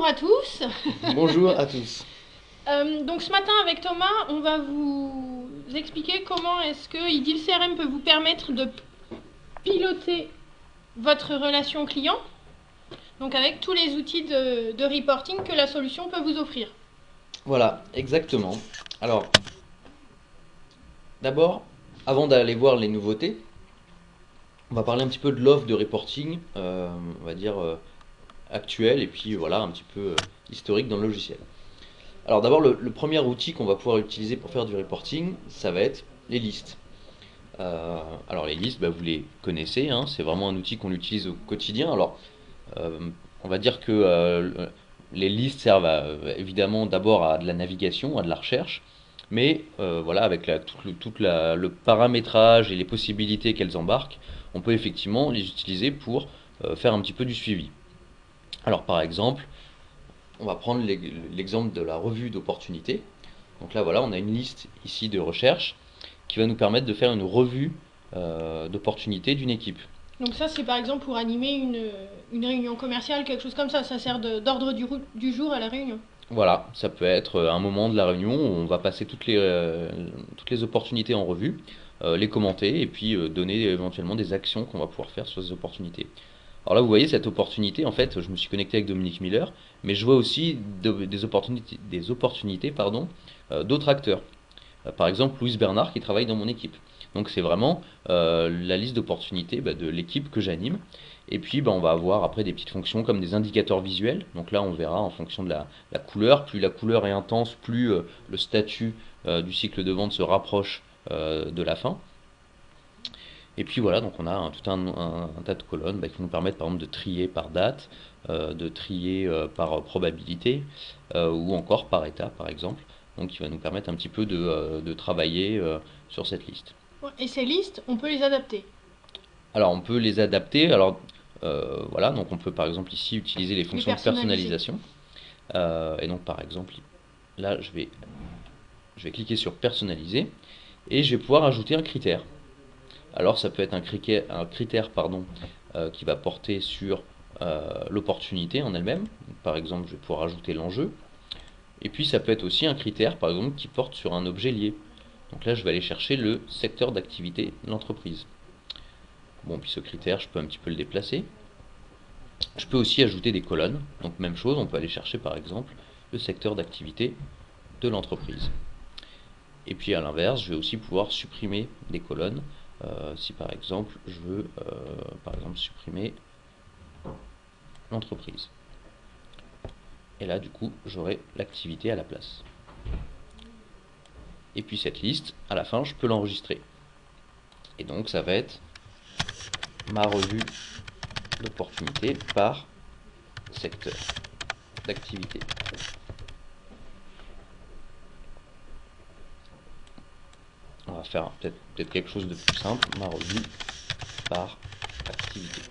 à tous. Bonjour à tous. Donc ce matin avec Thomas, on va vous expliquer comment est-ce que IDIL CRM peut vous permettre de piloter votre relation client, donc avec tous les outils de reporting que la solution peut vous offrir. Voilà, exactement. Alors, d'abord, avant d'aller voir les nouveautés, on va parler un petit peu de l'offre de reporting, on va dire actuelle, et puis voilà, un petit peu historique dans le logiciel. Alors d'abord, le premier outil qu'on va pouvoir utiliser pour faire du reporting, ça va être les listes. Alors les listes, vous les connaissez, hein, c'est vraiment un outil qu'on utilise au quotidien. Alors, euh, on va dire que les listes servent évidemment d'abord à de la navigation, à de la recherche, mais voilà, avec le paramétrage et les possibilités qu'elles embarquent, on peut effectivement les utiliser pour faire un petit peu du suivi. Alors par exemple, on va prendre l'exemple de la revue d'opportunités. Donc là voilà, on a une liste ici de recherche qui va nous permettre de faire une revue d'opportunités d'une équipe. Donc ça, c'est par exemple pour animer une réunion commerciale, quelque chose comme ça. Ça sert d'ordre du jour à la réunion. Voilà, ça peut être un moment de la réunion où on va passer toutes les opportunités en revue, les commenter et puis donner éventuellement des actions qu'on va pouvoir faire sur ces opportunités. Alors là, vous voyez cette opportunité, en fait, je me suis connecté avec Dominique Miller, mais je vois aussi des opportunités pardon, d'autres acteurs. Par exemple, Louise Bernard qui travaille dans mon équipe. Donc c'est vraiment la liste d'opportunités de l'équipe que j'anime. Et puis on va avoir après des petites fonctions comme des indicateurs visuels. Donc là on verra en fonction de la couleur. Plus la couleur est intense, plus le statut du cycle de vente se rapproche de la fin. Et puis voilà, donc on a tout un tas de colonnes qui nous permettent par exemple de trier par date, de trier par probabilité, ou encore par état par exemple. Donc qui va nous permettre un petit peu de travailler sur cette liste. Et ces listes, on peut les adapter. Alors on peut les adapter. Alors voilà, donc on peut par exemple ici utiliser les Les fonctions de personnaliser. personnalisation. Et donc par exemple là je vais cliquer sur personnaliser et je vais pouvoir ajouter un critère. Alors ça peut être un critère pardon, qui va porter sur l'opportunité en elle-même. Par exemple, je vais pouvoir ajouter l'enjeu. Et puis ça peut être aussi un critère, par exemple, qui porte sur un objet lié. Donc là, je vais aller chercher le secteur d'activité de l'entreprise. Bon, puis ce critère, je peux un petit peu le déplacer. Je peux aussi ajouter des colonnes. Donc même chose, on peut aller chercher par exemple le secteur d'activité de l'entreprise. Et puis à l'inverse, je vais aussi pouvoir supprimer des colonnes. Si par exemple je veux par exemple supprimer l'entreprise. Et là du coup j'aurai l'activité à la place. Et puis cette liste, à la fin je peux l'enregistrer. Et donc ça va être ma revue d'opportunité par secteur d'activité. On va faire peut-être quelque chose de plus simple, ma revue par activité.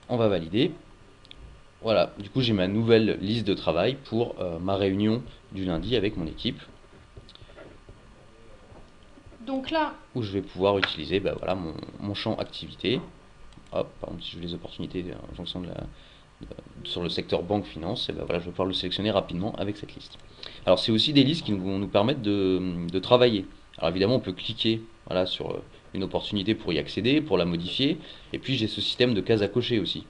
On va valider. Voilà, du coup j'ai ma nouvelle liste de travail pour ma réunion du lundi avec mon équipe. Donc là, Où je vais pouvoir utiliser voilà, mon champ activité. Hop, par exemple si je veux les opportunités en fonction sur le secteur banque-finance, et voilà, je vais pouvoir le sélectionner rapidement avec cette liste. Alors c'est aussi des listes qui vont nous permettre de travailler. Alors évidemment on peut cliquer voilà, sur une opportunité pour y accéder, pour la modifier, et puis j'ai ce système de cases à cocher aussi.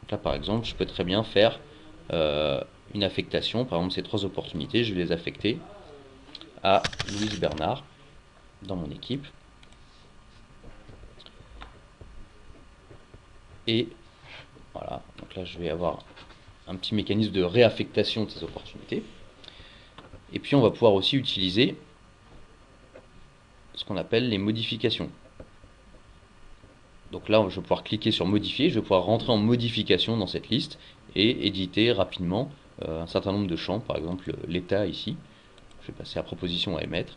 Donc là par exemple je peux très bien faire une affectation, par exemple ces 3 opportunités, je vais les affecter à Louise Bernard dans mon équipe. Et voilà, donc là je vais avoir un petit mécanisme de réaffectation de ces opportunités. Et puis on va pouvoir aussi utiliser ce qu'on appelle les modifications. Donc là je vais pouvoir cliquer sur modifier, je vais pouvoir rentrer en modification dans cette liste et éditer rapidement un certain nombre de champs, par exemple l'état ici. Je vais passer à proposition à émettre.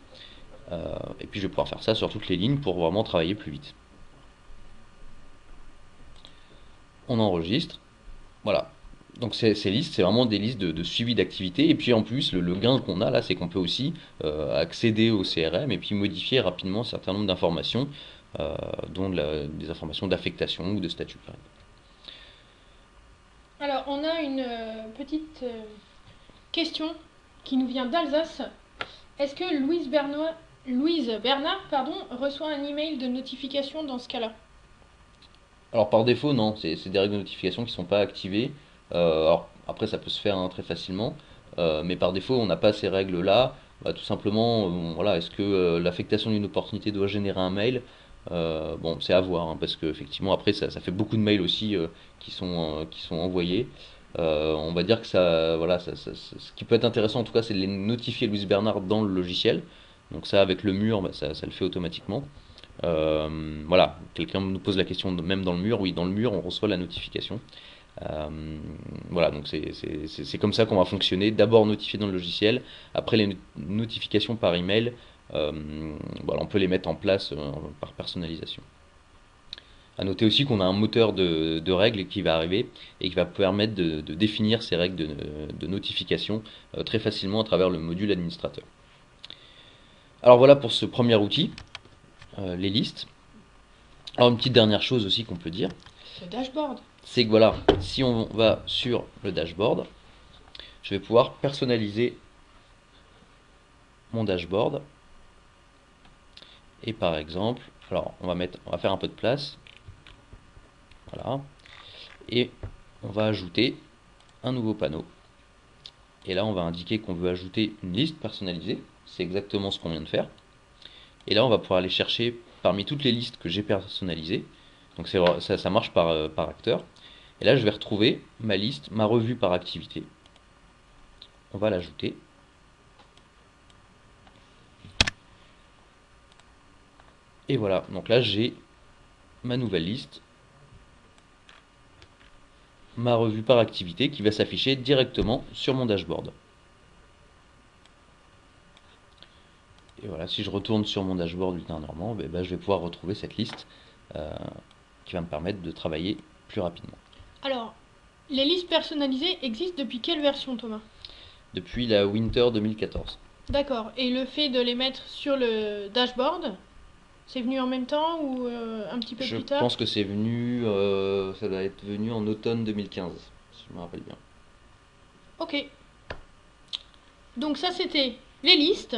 Et puis je vais pouvoir faire ça sur toutes les lignes pour vraiment travailler plus vite. On enregistre. Voilà. Donc ces listes, c'est vraiment des listes de suivi d'activité. Et puis en plus, le gain qu'on a là, c'est qu'on peut aussi accéder au CRM et puis modifier rapidement un certain nombre d'informations, dont des informations d'affectation ou de statut. Alors, on a une petite question qui nous vient d'Alsace. Est-ce que Louise Bernard reçoit un email de notification dans ce cas-là? Alors par défaut, non, c'est des règles de notification qui ne sont pas activées. Alors après, ça peut se faire hein, très facilement, mais par défaut, on n'a pas ces règles-là. Bah, tout simplement, voilà, est-ce que l'affectation d'une opportunité doit générer un mail? Bon, c'est à voir, hein, parce qu'effectivement, après, ça fait beaucoup de mails aussi qui sont envoyés. On va dire que ça, voilà, ce qui peut être intéressant en tout cas, c'est de les notifier Louise Bernard dans le logiciel. Donc ça, avec le mur, bah, ça le fait automatiquement. Voilà, quelqu'un nous pose la question même dans le mur. Oui, dans le mur, on reçoit la notification. Euh, voilà, donc c'est comme ça qu'on va fonctionner. D'abord notifier dans le logiciel, après les notifications par email. Voilà, on peut les mettre en place par personnalisation. À noter aussi qu'on a un moteur de règles qui va arriver et qui va permettre de définir ces règles de notification très facilement à travers le module administrateur. Alors voilà pour ce premier outil, les listes. Alors une petite dernière chose aussi qu'on peut dire, Le dashboard. c'est que voilà, si on va sur le dashboard, je vais pouvoir personnaliser mon dashboard. Et par exemple, alors on va faire un peu de place, voilà, et on va ajouter un nouveau panneau. Et là, on va indiquer qu'on veut ajouter une liste personnalisée. C'est exactement ce qu'on vient de faire. Et là, on va pouvoir aller chercher parmi toutes les listes que j'ai personnalisées. Donc ça marche par acteur. Et là, je vais retrouver ma liste, ma revue par activité. On va l'ajouter. Et voilà, donc là, j'ai ma nouvelle liste, ma revue par activité qui va s'afficher directement sur mon dashboard. Et voilà, si je retourne sur mon dashboard ultérieurement, ben, je vais pouvoir retrouver cette liste qui va me permettre de travailler plus rapidement. Alors, les listes personnalisées existent depuis quelle version, Thomas? Depuis la Winter 2014. D'accord. Et le fait de les mettre sur le dashboard, c'est venu en même temps ou un petit peu Je plus tard? pense que c'est venu, ça doit être venu en automne 2015, si je me rappelle bien. Ok. Donc ça, c'était les listes.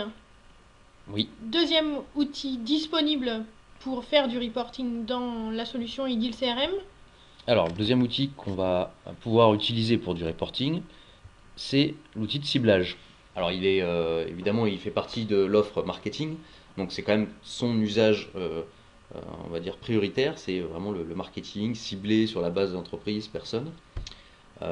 Oui, Deuxième outil disponible pour faire du reporting dans la solution iDeal CRM. alors le deuxième outil qu'on va pouvoir utiliser pour du reporting, c'est l'outil de ciblage. Alors évidemment, il fait partie de l'offre marketing, donc c'est quand même son usage, on va dire prioritaire, c'est vraiment le marketing ciblé sur la base d'entreprises, personnes.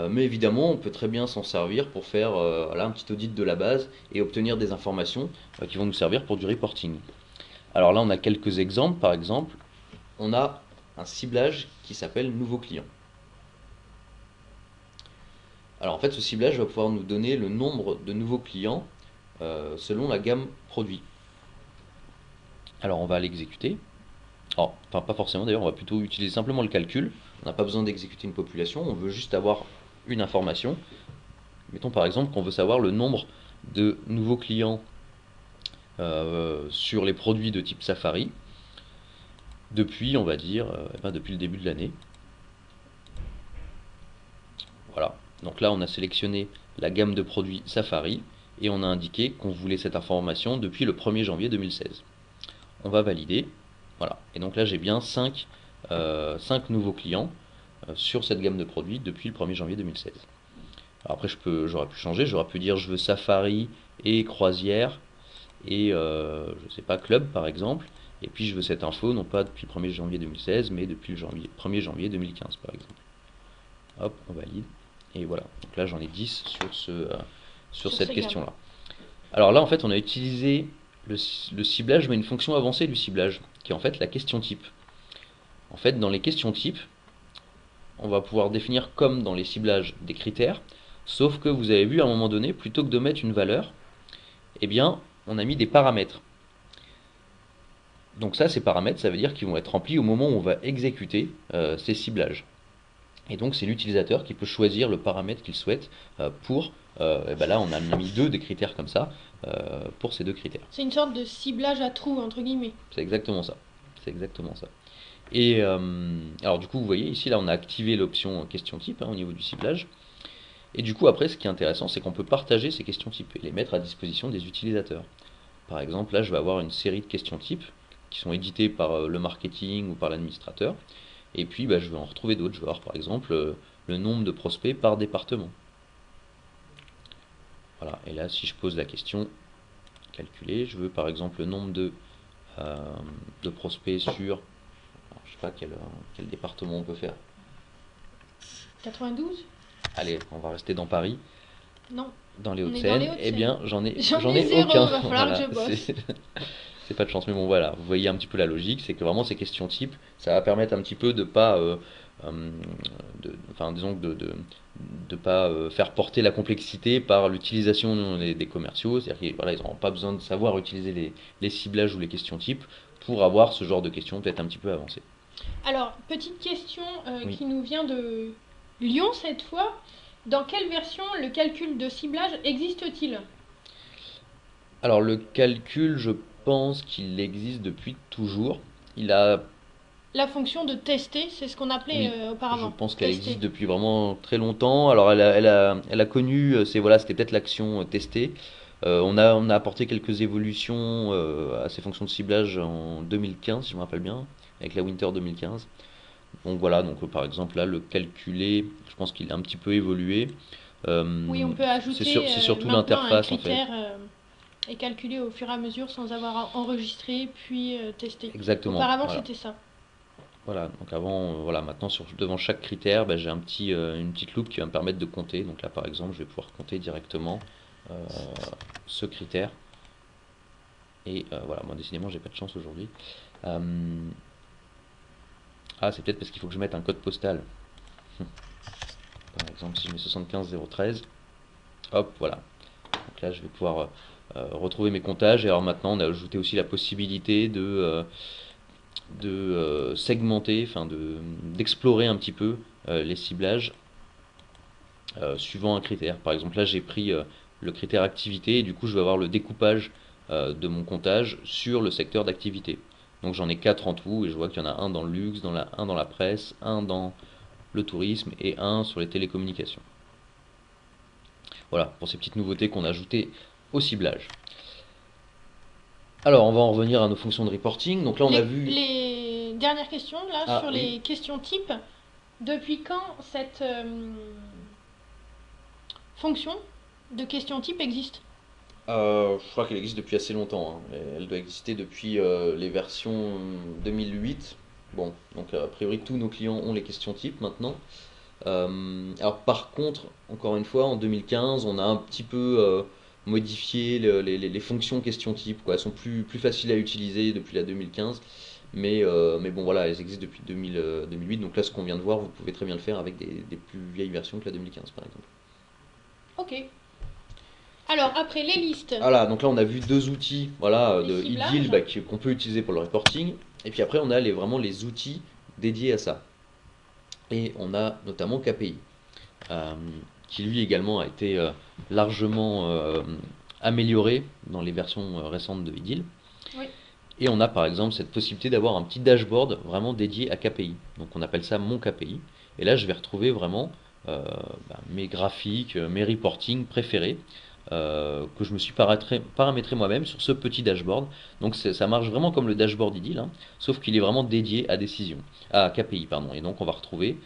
Mais évidemment, on peut très bien s'en servir pour faire voilà, un petit audit de la base et obtenir des informations qui vont nous servir pour du reporting. Alors là, on a quelques exemples. Par exemple, on a un ciblage qui s'appelle nouveau client. Alors en fait, ce ciblage va pouvoir nous donner le nombre de nouveaux clients selon la gamme produit. Alors on va l'exécuter. Alors, enfin pas forcément d'ailleurs, on va plutôt utiliser simplement le calcul. On n'a pas besoin d'exécuter une population, on veut juste avoir une information. Mettons par exemple qu'on veut savoir le nombre de nouveaux clients sur les produits de type Safari depuis, on va dire, depuis le début de l'année. Voilà. Donc là, on a sélectionné la gamme de produits Safari et on a indiqué qu'on voulait cette information depuis le 1er janvier 2016. On va valider. Voilà. Et donc là, j'ai bien 5 nouveaux clients sur cette gamme de produits depuis le 1er janvier 2016. Alors après, j'aurais pu changer, j'aurais pu dire je veux Safari et croisière et je sais pas, club par exemple. Et puis je veux cette info non pas depuis le 1er janvier 2016, mais depuis le 1er janvier 2015 par exemple. Hop, on valide. Et voilà, donc là j'en ai 10 sur cette question-là. Alors là en fait on a utilisé le ciblage, mais une fonction avancée du ciblage, qui est en fait la question type. En fait dans les questions types, on va pouvoir définir comme dans les ciblages des critères, sauf que vous avez vu à un moment donné, plutôt que de mettre une valeur, eh bien on a mis des paramètres. Donc ça, ces paramètres, ça veut dire qu'ils vont être remplis au moment où on va exécuter ces ciblages. Et donc c'est l'utilisateur qui peut choisir le paramètre qu'il souhaite pour, et ben là on a mis deux des critères comme ça, pour ces deux critères. C'est une sorte de ciblage à trous, entre guillemets. C'est exactement ça. C'est exactement ça. Et alors du coup, vous voyez ici, là, on a activé l'option question type au niveau du ciblage. Et du coup, après, ce qui est intéressant, c'est qu'on peut partager ces questions types et les mettre à disposition des utilisateurs. Par exemple, là, je vais avoir une série de questions types qui sont éditées par le marketing ou par l'administrateur. Et puis, je vais en retrouver d'autres. Je vais avoir, par exemple, le nombre de prospects par département. Voilà. Et là, si je pose la question calculer, je veux par exemple le nombre euh, de prospects sur, alors, je sais pas quel département on peut faire. 92? Allez, on va rester dans Paris. Non, Dans les on est dans les Hauts-de-Seine, eh Hauts-de-Seine. bien, j'en J'en ai ai zéro, aucun. va falloir que je bosse. C'est pas de chance, mais bon, voilà, vous voyez un petit peu la logique, c'est que vraiment ces questions types, ça va permettre un petit peu de pas, euh, enfin, disons que de pas faire porter la complexité par l'utilisation des commerciaux, c'est-à-dire qu'ils voilà, ils n'auront pas besoin de savoir utiliser les ciblages ou les questions types pour avoir ce genre de questions peut-être un petit peu avancées. Alors, petite question Oui. qui nous vient de Lyon cette fois. Dans quelle version le calcul de ciblage existe-t-il? Alors le calcul, je pense qu'il existe depuis toujours. Il a La fonction de tester, c'est ce qu'on appelait Oui, je auparavant. pense qu'elle existe Tester. depuis vraiment très longtemps. Alors elle a connu, voilà, c'était peut-être l'action testée. On a apporté quelques évolutions à ces fonctions de ciblage en 2015, si je me rappelle bien, avec la Winter 2015. Donc voilà, donc par exemple là, le calculer, je pense qu'il a un petit peu évolué. Oui, on peut C'est ajouter surtout maintenant un l'interface en fait. critère et calculer au fur et à mesure sans avoir enregistré puis testé. Exactement, Auparavant, voilà. c'était ça. Voilà, donc avant, voilà, maintenant devant chaque critère, j'ai une petite loupe qui va me permettre de compter. Donc là, par exemple, je vais pouvoir compter directement euh, ce critère. Et voilà, moi décidément, j'ai pas de chance aujourd'hui. Euh, ah, c'est peut-être parce qu'il faut que je mette un code postal. Par exemple, si je mets 75013, hop, voilà. Donc là, je vais pouvoir retrouver mes comptages. Et alors maintenant, on a ajouté aussi la possibilité de segmenter, enfin d'explorer un petit peu les ciblages suivant un critère. Par exemple, là, j'ai pris le critère activité et du coup, je vais avoir le découpage de mon comptage sur le secteur d'activité. Donc j'en ai 4 en tout et je vois qu'il y en a un dans le luxe, un dans la presse, un dans le tourisme et un sur les télécommunications. Voilà, pour ces petites nouveautés qu'on a ajoutées au ciblage. Alors, on va en revenir à nos fonctions de reporting. Donc là, on a vu... Les dernières questions, là, Ah sur oui, les questions types. Depuis quand cette fonction de question type existe? je crois qu'elle existe depuis assez longtemps, hein. Elle doit exister depuis les versions 2008. Bon, donc a priori tous nos clients ont les questions types maintenant. Alors par contre, encore une fois, en 2015, on a un petit peu modifié les fonctions questions types, quoi. Elles sont plus faciles à utiliser depuis la 2015. Mais bon, voilà, elles existent depuis 2008. Donc là, ce qu'on vient de voir, vous pouvez très bien le faire avec des plus vieilles versions que la 2015, par exemple. Ok. Alors, après les listes, Voilà, donc là on a vu deux outils voilà, les de ciblages. IDIL qu'on peut utiliser pour le reporting. Et puis après on a vraiment les outils dédiés à ça. Et on a notamment KPI, euh, qui lui également a été largement amélioré dans les versions récentes de IDIL. Oui. Et on a par exemple cette possibilité d'avoir un petit dashboard vraiment dédié à KPI. Donc on appelle ça mon KPI. Et là je vais retrouver vraiment mes graphiques, mes reporting préférés que je me suis paramétré moi-même sur ce petit dashboard. Donc ça marche vraiment comme le dashboard idyll, hein, sauf qu'il est vraiment dédié à KPI, pardon. Et donc on va retrouver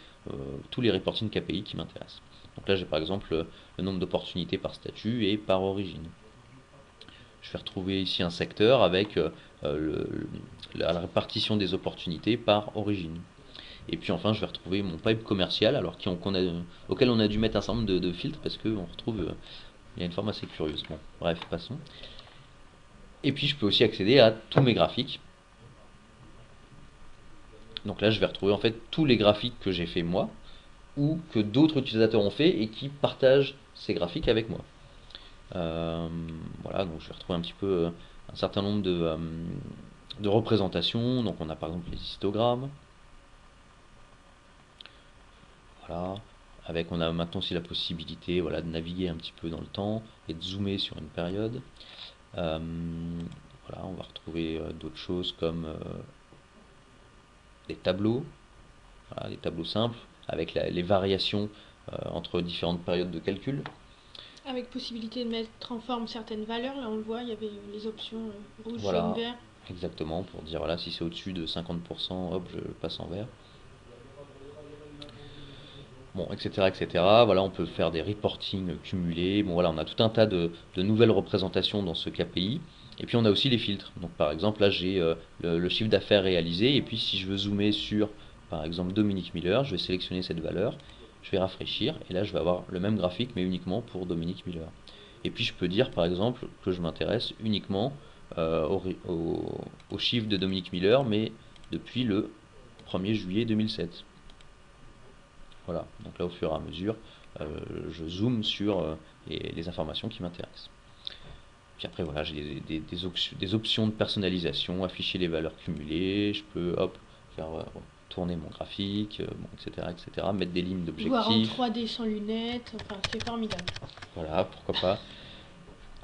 tous les reporting KPI qui m'intéressent. Donc là j'ai par exemple le nombre d'opportunités par statut et par origine. Je vais retrouver ici un secteur avec la répartition des opportunités par origine. Et puis enfin, je vais retrouver mon pipe commercial, alors auquel on a dû mettre un certain nombre de filtres parce qu'on retrouve, il y a une forme assez curieuse. Bon, bref, passons. Et puis je peux aussi accéder à tous mes graphiques. Donc là, je vais retrouver en fait tous les graphiques que j'ai fait moi ou que d'autres utilisateurs ont fait et qui partagent ces graphiques avec moi. Euh, voilà, donc je vais retrouver un petit peu un certain nombre de représentations. Donc on a par exemple les histogrammes. Voilà. On a maintenant aussi la possibilité voilà, de naviguer un petit peu dans le temps et de zoomer sur une période. Voilà, on va retrouver d'autres choses comme des tableaux, voilà, des tableaux simples, avec les variations entre différentes périodes de calcul. Avec possibilité de mettre en forme certaines valeurs, là on le voit, il y avait les options rouge, jaune, Voilà, vert. exactement, pour dire voilà, si c'est au-dessus de 50%, hop, je passe en vert. Bon, etc., etc. Voilà, on peut faire des reporting cumulés. Bon, voilà, on a tout un tas de nouvelles représentations dans ce KPI. Et puis on a aussi les filtres. Donc par exemple, là j'ai le chiffre d'affaires réalisé. Et puis si je veux zoomer sur, par exemple, Dominique Miller, je vais sélectionner cette valeur, je vais rafraîchir. Et là je vais avoir le même graphique, mais uniquement pour Dominique Miller. Et puis je peux dire, par exemple, que je m'intéresse uniquement au chiffre de Dominique Miller, mais depuis le 1er juillet 2007. Voilà, donc là au fur et à mesure, je zoome sur les informations qui m'intéressent. Puis après voilà, j'ai des options de personnalisation, afficher les valeurs cumulées, je peux hop, faire tourner mon graphique, bon, etc., etc., mettre des lignes Voir en d'objectifs. 3D sans lunettes, enfin c'est formidable. Voilà, pourquoi pas.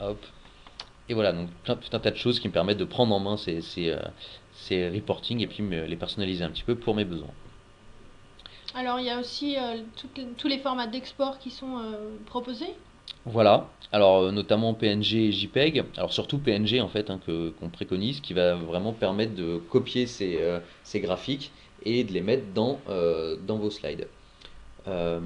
Hop. Et voilà, donc tout un tas de choses qui me permettent de prendre en main ces reporting et puis les personnaliser un petit peu pour mes besoins. Alors il y a aussi tous les formats d'export qui sont proposés. Voilà, alors notamment PNG et JPEG, alors surtout PNG en fait hein, qu'on préconise, qui va vraiment permettre de copier ces graphiques et de les mettre dans vos slides. Euh,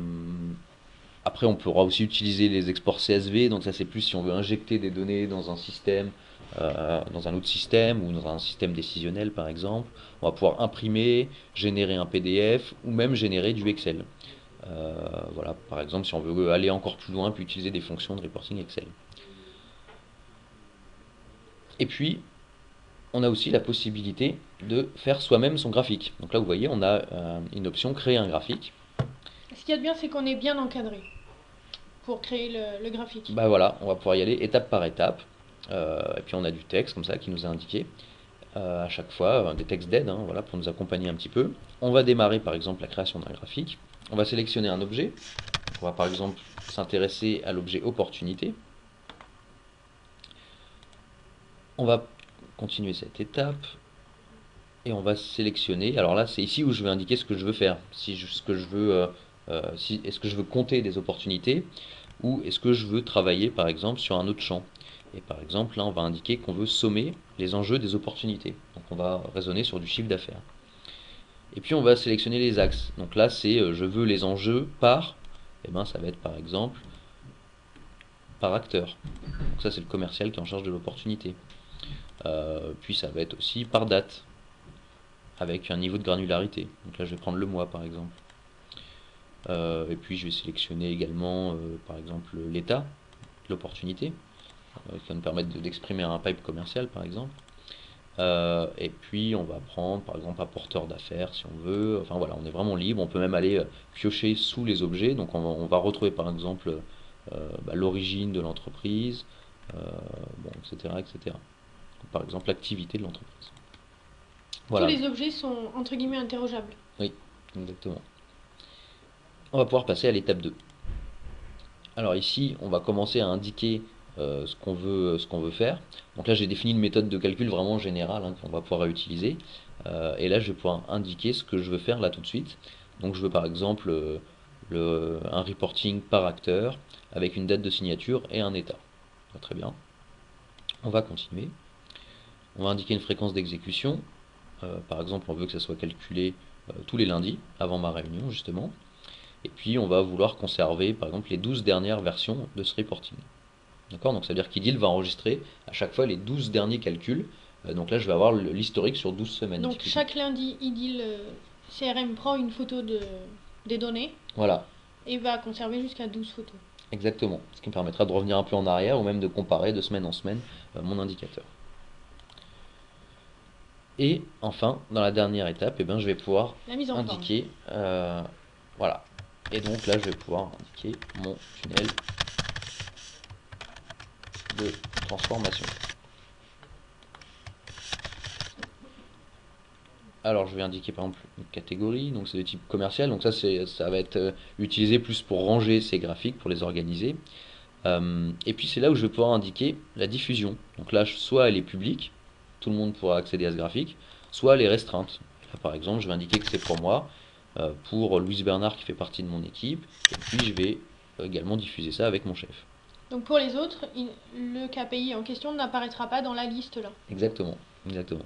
Après on pourra aussi utiliser les exports CSV, donc ça c'est plus si on veut injecter des données dans un système, dans un autre système ou dans un système décisionnel par exemple. On va pouvoir imprimer, générer un PDF ou même générer du Excel. Voilà, par exemple, si on veut aller encore plus loin, puis utiliser des fonctions de reporting Excel. Et puis, on a aussi la possibilité de faire soi-même son graphique. Donc là, vous voyez, on a une option créer un graphique. Ce qu'il y a de bien, c'est qu'on est bien encadré pour créer le graphique. Bah voilà, on va pouvoir y aller étape par étape. Et puis on a du texte comme ça qui nous est indiqué à chaque fois, des textes d'aide, hein, voilà, pour nous accompagner un petit peu. On va démarrer par exemple la création d'un graphique. On va sélectionner un objet. On va par exemple s'intéresser à l'objet opportunité. On va continuer cette étape et on va sélectionner. Alors là, c'est ici où je vais indiquer ce que je veux faire. Ce que je veux, est-ce que je veux compter des opportunités ou est-ce que je veux travailler par exemple sur un autre champ. Et par exemple, là, on va indiquer qu'on veut sommer les enjeux des opportunités. Donc on va raisonner sur du chiffre d'affaires. Et puis on va sélectionner les axes. Donc là, c'est je veux les enjeux par, et ben ça va être par exemple par acteur. Donc ça, c'est le commercial qui est en charge de l'opportunité. Puis ça va être aussi par date, avec un niveau de granularité. Donc là je vais prendre le mois par exemple. Et puis je vais sélectionner également par exemple l'état de l'opportunité, qui va nous permettre d'exprimer un pipe commercial par exemple. Et puis on va prendre par exemple un porteur d'affaires si on veut. Enfin voilà, on est vraiment libre, on peut même aller piocher sous les objets. Donc on va retrouver par exemple l'origine de l'entreprise, bon, etc., etc. Par exemple l'activité de l'entreprise. Voilà. Tous les objets sont entre guillemets interrogeables. Oui, exactement. On va pouvoir passer à l'étape 2. Alors ici, on va commencer à indiquer ce qu'on veut faire. Donc là, j'ai défini une méthode de calcul vraiment générale hein, qu'on va pouvoir utiliser. Et là, je vais pouvoir indiquer ce que je veux faire là tout de suite. Donc je veux par exemple un reporting par acteur avec une date de signature et un état. Très bien. On va continuer. On va indiquer une fréquence d'exécution. Par exemple, on veut que ça soit calculé tous les lundis, avant ma réunion justement. Et puis on va vouloir conserver par exemple les 12 dernières versions de ce reporting. D'accord? Donc ça veut dire qu'IDIL va enregistrer à chaque fois les 12 derniers calculs. Donc là je vais avoir l'historique sur 12 semaines. Donc chaque lundi, IDIL CRM prend une photo des données. Voilà. Et va conserver jusqu'à 12 photos. Exactement. Ce qui me permettra de revenir un peu en arrière ou même de comparer de semaine en semaine mon indicateur. Et enfin, dans la dernière étape, eh ben, je vais pouvoir indiquer, voilà. Et donc là, je vais pouvoir indiquer mon tunnel de transformation. Alors, je vais indiquer par exemple une catégorie, donc c'est de type commercial. Donc ça va être utilisé plus pour ranger ces graphiques, pour les organiser. Et puis c'est là où je vais pouvoir indiquer la diffusion. Donc là, soit elle est publique, tout le monde pourra accéder à ce graphique, soit elle est restreinte. Là, par exemple, je vais indiquer que c'est pour moi, pour Louise Bernard qui fait partie de mon équipe, et puis je vais également diffuser ça avec mon chef. Donc pour les autres, le KPI en question n'apparaîtra pas dans la liste là. Exactement, exactement.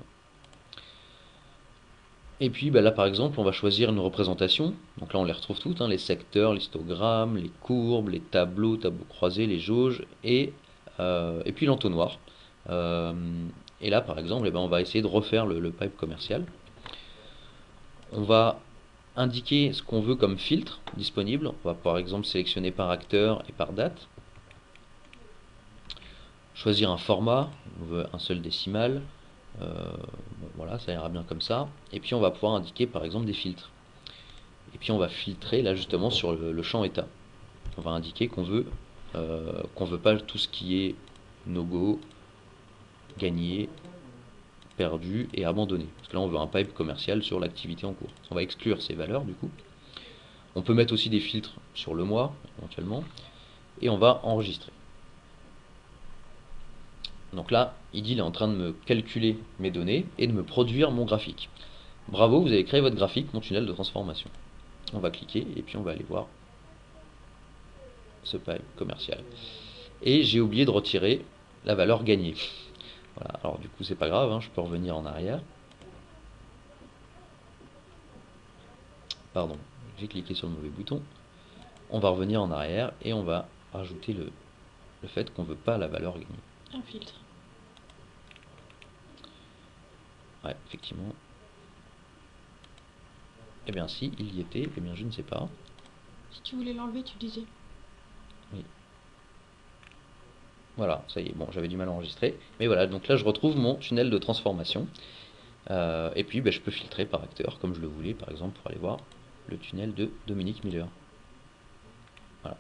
Et puis là par exemple on va choisir une représentation, donc là on les retrouve toutes, hein, les secteurs, l'histogramme, les courbes, les tableaux croisés, les jauges et puis l'entonnoir. Euh, et là par exemple on va essayer de refaire le pipe commercial. On va indiquer ce qu'on veut comme filtre disponible, on va par exemple sélectionner par acteur et par date. Choisir un format, on veut un seul décimal. Bon, voilà, ça ira bien comme ça. Et puis on va pouvoir indiquer par exemple des filtres. Et puis on va filtrer là justement sur le champ état. On va indiquer qu'on veut pas tout ce qui est no go, gagné, perdu et abandonné. Parce que là on veut un pipe commercial sur l'activité en cours. On va exclure ces valeurs du coup. On peut mettre aussi des filtres sur le mois éventuellement. Et on va enregistrer. Donc là, IDIL est en train de me calculer mes données et de me produire mon graphique. Bravo, vous avez créé votre graphique, mon tunnel de transformation. On va cliquer et puis on va aller voir ce pipe commercial. Et j'ai oublié de retirer la valeur gagnée. Voilà, alors du coup c'est pas grave, hein, je peux revenir en arrière. Pardon, j'ai cliqué sur le mauvais bouton. On va revenir en arrière et on va rajouter le fait qu'on ne veut pas la valeur gagnée. Un filtre. Ouais, effectivement. Eh bien si, il y était, eh bien je ne sais pas. Si tu voulais l'enlever, tu disais. Oui. Voilà, ça y est, bon, j'avais du mal à enregistrer. Mais voilà, donc là je retrouve mon tunnel de transformation. Et puis je peux filtrer par acteur, comme je le voulais, par exemple, pour aller voir le tunnel de Dominique Miller. Voilà.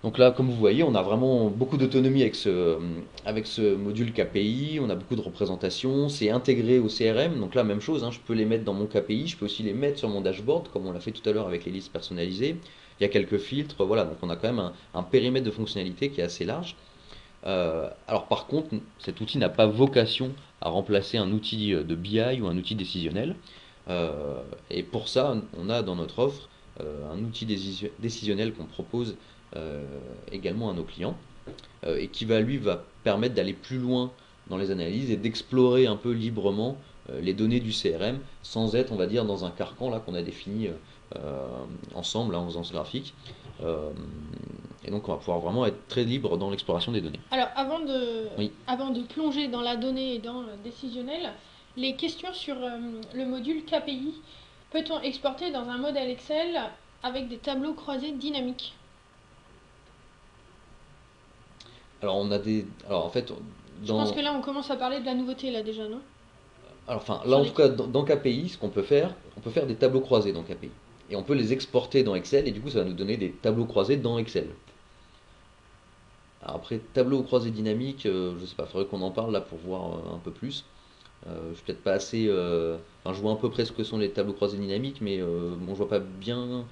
Donc là, comme vous voyez, on a vraiment beaucoup d'autonomie avec ce module KPI, on a beaucoup de représentations, c'est intégré au CRM, donc là, même chose, hein, je peux les mettre dans mon KPI, je peux aussi les mettre sur mon dashboard, comme on l'a fait tout à l'heure avec les listes personnalisées. Il y a quelques filtres, voilà, donc on a quand même un périmètre de fonctionnalité qui est assez large. Alors par contre, cet outil n'a pas vocation à remplacer un outil de BI ou un outil décisionnel. Et pour ça, on a dans notre offre un outil décisionnel qu'on propose également à nos clients et qui va permettre d'aller plus loin dans les analyses et d'explorer un peu librement les données du CRM sans être, on va dire, dans un carcan là qu'on a défini ensemble là, en faisant ce graphique. Et donc on va pouvoir vraiment être très libre dans l'exploration des données. Alors Oui. avant de plonger dans la donnée et dans le décisionnel, les questions sur le module KPI, peut-on exporter dans un modèle Excel avec des tableaux croisés dynamiques? Alors en fait, Je pense que là on commence à parler de la nouveauté là déjà, non? alors, enfin, là en tout cas dans KPI, ce qu'on peut faire, on peut faire des tableaux croisés dans KPI. Et on peut les exporter dans Excel et du coup ça va nous donner des tableaux croisés dans Excel. Alors après, tableau croisé dynamique, je sais pas, il faudrait qu'on en parle là pour voir un peu plus. Je suis peut-être pas assez. Enfin, je vois à peu près ce que sont les tableaux croisés dynamiques, mais bon, je vois pas bien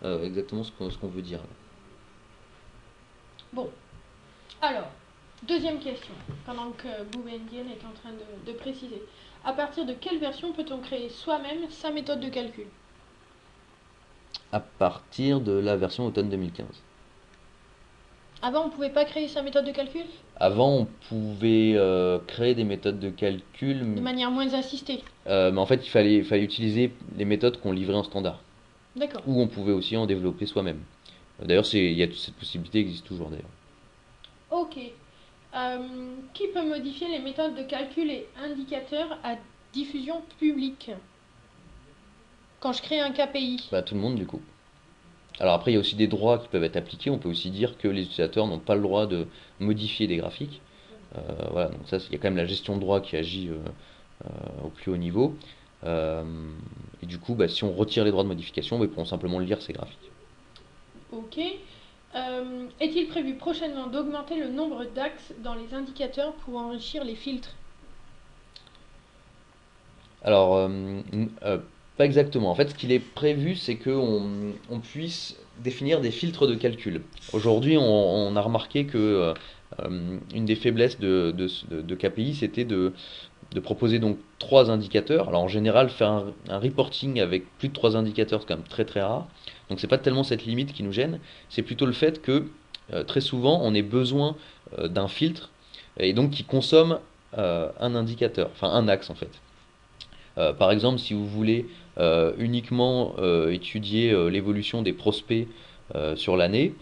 exactement ce qu'on veut dire là. Bon, alors, deuxième question, pendant que Boubendien est en train de préciser. À partir de quelle version peut-on créer soi-même sa méthode de calcul? À partir de la version automne 2015. Avant, on ne pouvait pas créer sa méthode de calcul? Avant, on pouvait créer des méthodes de calcul, De manière moins assistée. mais en fait, il fallait utiliser les méthodes qu'on livrait en standard. D'accord. Ou on pouvait aussi en développer soi-même. D'ailleurs, cette possibilité existe toujours d'ailleurs. Ok. Qui peut modifier les méthodes de calcul et indicateurs à diffusion publique quand je crée un KPI? Bah, tout le monde du coup. Alors après, il y a aussi des droits qui peuvent être appliqués. On peut aussi dire que les utilisateurs n'ont pas le droit de modifier des graphiques. Voilà, donc ça, il y a quand même la gestion de droit qui agit au plus haut niveau. Et du coup, si on retire les droits de modification, ils pourront simplement lire ces graphiques. Ok. Est-il prévu prochainement d'augmenter le nombre d'axes dans les indicateurs pour enrichir les filtres? Alors, pas exactement. En fait, ce qu'il est prévu, c'est qu'on puisse définir des filtres de calcul. Aujourd'hui, on a remarqué que une des faiblesses de KPI, c'était de de proposer donc 3 indicateurs. Alors en général, faire un reporting avec plus de 3 indicateurs, c'est quand même très très rare. Donc c'est pas tellement cette limite qui nous gêne, c'est plutôt le fait que très souvent on ait besoin d'un filtre et donc qui consomme un indicateur, enfin un axe en fait. Par exemple, si vous voulez uniquement étudier l'évolution des prospects sur l'année,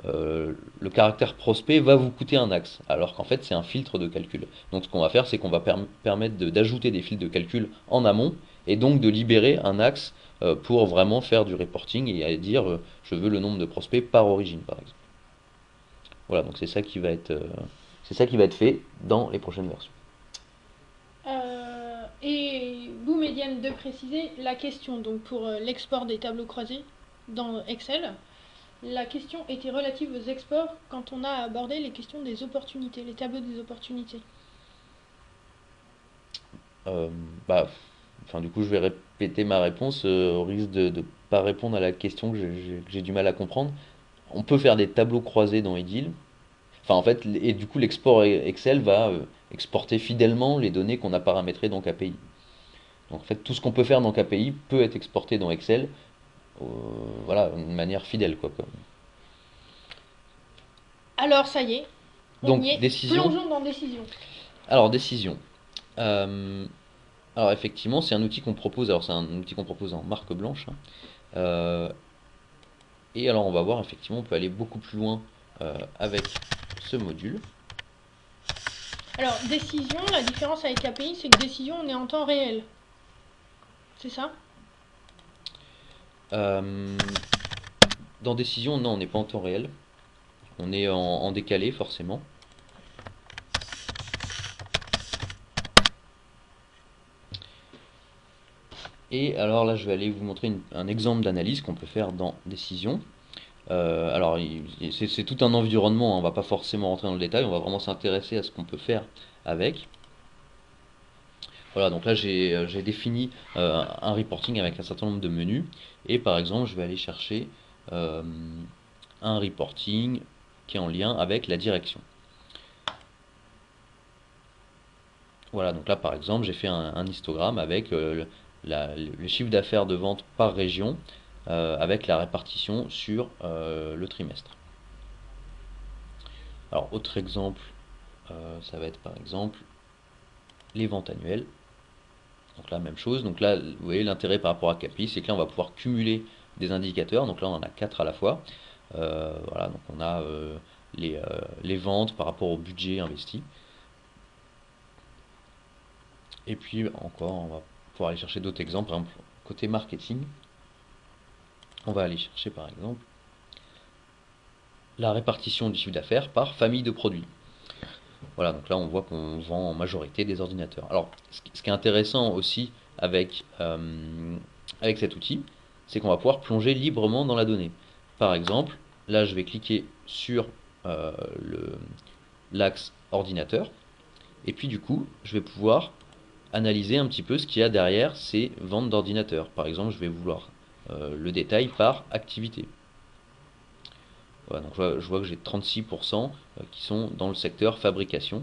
le caractère prospect va vous coûter un axe, alors qu'en fait c'est un filtre de calcul. Donc ce qu'on va faire, c'est qu'on va permettre d'ajouter des filtres de calcul en amont, et donc de libérer un axe pour vraiment faire du reporting et à dire je veux le nombre de prospects par origine par exemple. Voilà, donc c'est ça qui va être fait dans les prochaines versions. Et vous, Médiane, de préciser la question donc pour l'export des tableaux croisés dans Excel. La question était relative aux exports quand on a abordé les questions des opportunités, les tableaux des opportunités. Euh, bah, enfin, du coup, je vais répéter ma réponse au risque de ne pas répondre à la question que j'ai du mal à comprendre. On peut faire des tableaux croisés dans Edil. Enfin, en fait, et du coup, l'export Excel va exporter fidèlement les données qu'on a paramétrées dans KPI. Donc, en fait, tout ce qu'on peut faire dans KPI peut être exporté dans Excel, euh, voilà, de manière fidèle, quoi. Alors, ça y est, on y Donc, est. décision. Plongeons dans décision. Alors, décision. Euh, alors, effectivement, c'est un outil qu'on propose. Alors, c'est un outil qu'on propose en marque blanche, hein. Euh, et alors, on va voir, effectivement, on peut aller beaucoup plus loin avec ce module. Alors, décision, la différence avec KPI, c'est que décision, on est en temps réel. C'est ça? Euh, dans décision, non, on n'est pas en temps réel. On est en décalé, forcément. Et alors là, je vais aller vous montrer un exemple d'analyse qu'on peut faire dans décision. Alors, c'est tout un environnement, hein, on va pas forcément rentrer dans le détail, on va vraiment s'intéresser à ce qu'on peut faire avec. Voilà, donc là j'ai défini un reporting avec un certain nombre de menus. Et par exemple, je vais aller chercher euh, un reporting qui est en lien avec la direction. Voilà, donc là par exemple, j'ai fait un histogramme avec le chiffre d'affaires de vente par région, avec la répartition sur le trimestre. Alors, autre exemple, ça va être par exemple les ventes annuelles. Donc là, même chose. Donc là, vous voyez, l'intérêt par rapport à KPI, c'est que là, on va pouvoir cumuler des indicateurs. Donc là, on en a 4 à la fois. Voilà, donc on a les ventes par rapport au budget investi. Et puis encore, on va pouvoir aller chercher d'autres exemples. Par exemple, côté marketing, on va aller chercher par exemple la répartition du chiffre d'affaires par famille de produits. Voilà, donc là on voit qu'on vend en majorité des ordinateurs. Alors, ce qui est intéressant aussi avec cet outil, c'est qu'on va pouvoir plonger librement dans la donnée. Par exemple, là je vais cliquer sur euh, l'axe ordinateur, et puis du coup, je vais pouvoir analyser un petit peu ce qu'il y a derrière ces ventes d'ordinateurs. Par exemple, je vais vouloir le détail par activité. Voilà, donc je vois que j'ai 36% qui sont dans le secteur fabrication.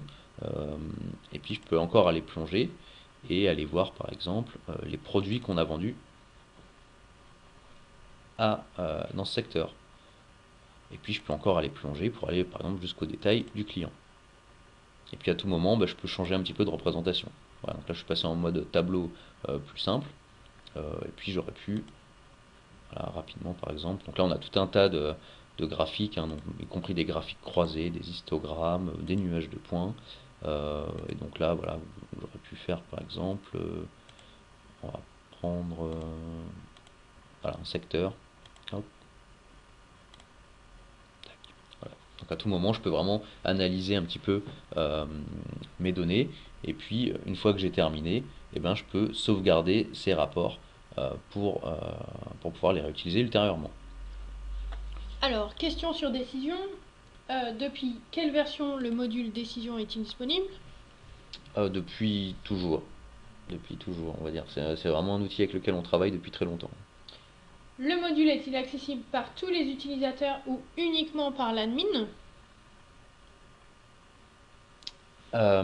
Et puis je peux encore aller plonger et aller voir par exemple les produits qu'on a vendus dans ce secteur. Et puis je peux encore aller plonger pour aller par exemple jusqu'au détail du client. Et puis à tout moment, je peux changer un petit peu de représentation. Voilà, donc là je suis passé en mode tableau plus simple. Et puis j'aurais pu, voilà, rapidement par exemple. Donc là on a tout un tas de graphiques, hein, donc, y compris des graphiques croisés, des histogrammes, des nuages de points. Et donc là, voilà, j'aurais pu faire par exemple, on va prendre voilà, un secteur. Hop, tac, voilà. Donc à tout moment, je peux vraiment analyser un petit peu mes données. Et puis, une fois que j'ai terminé, eh ben, je peux sauvegarder ces rapports pour pouvoir les réutiliser ultérieurement. Alors, question sur décision. Depuis quelle version le module décision est-il disponible? Depuis toujours. Depuis toujours, on va dire. C'est vraiment un outil avec lequel on travaille depuis très longtemps. Le module est-il accessible par tous les utilisateurs ou uniquement par l'admin? Ça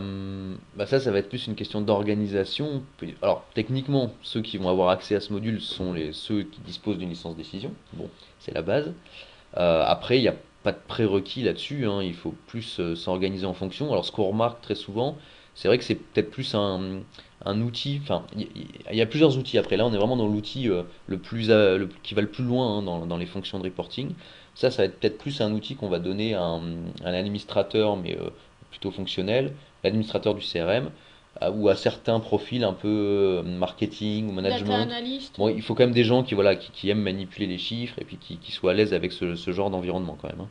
va être plus une question d'organisation. Alors, techniquement, ceux qui vont avoir accès à ce module sont ceux qui disposent d'une licence décision. Bon, c'est la base. Après, il n'y a pas de prérequis là-dessus, hein. Il faut plus s'organiser en fonction. Alors, ce qu'on remarque très souvent, c'est vrai que c'est peut-être plus un outil. Enfin, il y a plusieurs outils. Après, là, on est vraiment dans l'outil qui va le plus loin, hein, dans les fonctions de reporting. Ça va être peut-être plus un outil qu'on va donner à un administrateur, mais plutôt fonctionnel, l'administrateur du CRM, ou à certains profils un peu marketing ou Data management. analyst. Bon, il faut quand même des gens qui aiment manipuler les chiffres et puis qui soient à l'aise avec ce genre d'environnement quand même,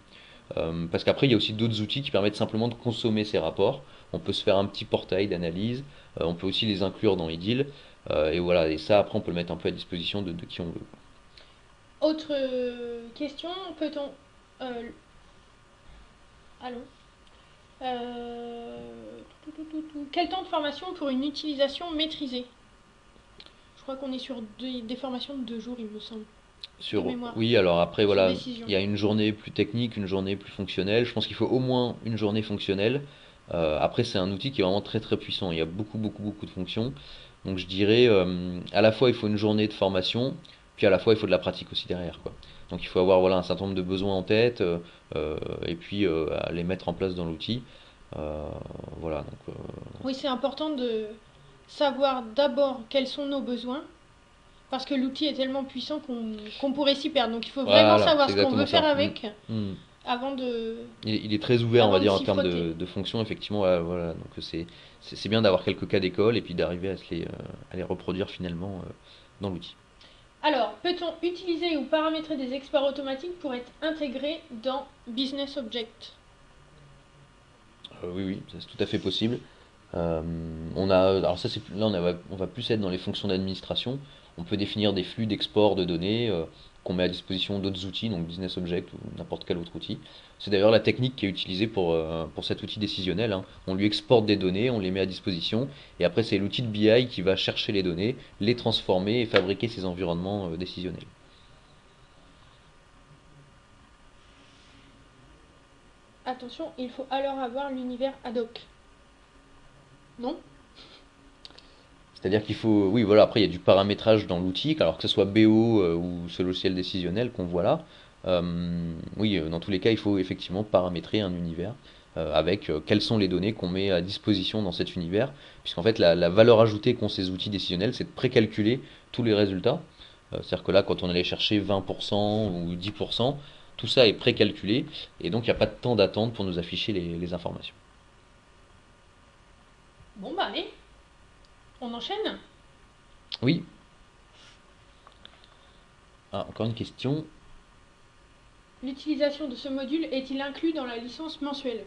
hein. Parce qu'après, il y a aussi d'autres outils qui permettent simplement de consommer ces rapports. On peut se faire un petit portail d'analyse, on peut aussi les inclure dans les deals, et voilà, et ça, après, on peut le mettre un peu à disposition de qui on veut. Autre question, peut-on... euh, allô. Quel temps de formation pour une utilisation maîtrisée? Je crois qu'on est sur des formations de 2 jours, il me semble, de mémoire, Oui, alors après, sur voilà, décision. il y a une journée plus technique, une journée plus fonctionnelle. Je pense qu'il faut au moins une journée fonctionnelle. Après, c'est un outil qui est vraiment très très puissant. Il y a beaucoup, beaucoup, beaucoup de fonctions. Donc je dirais, à la fois, il faut une journée de formation, puis à la fois, il faut de la pratique aussi derrière, quoi. Donc il faut avoir voilà, un certain nombre de besoins en tête, et puis à les mettre en place dans l'outil. Euh, voilà, donc Oui, c'est important de savoir d'abord quels sont nos besoins, parce que l'outil est tellement puissant qu'on pourrait s'y perdre. Donc il faut vraiment voilà, savoir c'est ce qu'on veut exactement faire ça. avec Mm. avant de, Il est très ouvert, on va avant de dire, en s'y termes frotter. de fonctions, effectivement. Voilà. Donc c'est bien d'avoir quelques cas d'école et puis d'arriver à les reproduire finalement dans l'outil. Alors, peut-on utiliser ou paramétrer des exports automatiques pour être intégré dans Business Object? Oui, oui, ça, c'est tout à fait possible. Euh, alors ça, là, on va plus être dans les fonctions d'administration. On peut définir des flux d'export de données qu'on met à disposition d'autres outils, donc Business Object ou n'importe quel autre outil. C'est d'ailleurs la technique qui est utilisée pour cet outil décisionnel, hein. On lui exporte des données, on les met à disposition, et après c'est l'outil de BI qui va chercher les données, les transformer et fabriquer ces environnements décisionnels. Attention, il faut alors avoir l'univers ad hoc. Non? C'est-à-dire qu'il faut, oui, voilà, après il y a du paramétrage dans l'outil, alors que ce soit BO ou ce logiciel décisionnel qu'on voit là. Oui, dans tous les cas, il faut effectivement paramétrer un univers avec quelles sont les données qu'on met à disposition dans cet univers, puisqu'en fait la valeur ajoutée qu'ont ces outils décisionnels, c'est de précalculer tous les résultats. C'est-à-dire que là, quand on allait chercher 20% ou 10%, tout ça est précalculé, et donc il n'y a pas de temps d'attente pour nous afficher les informations. Bon bah allez, on enchaîne. Oui, encore une question. L'utilisation de ce module est-il inclus dans la licence mensuelle?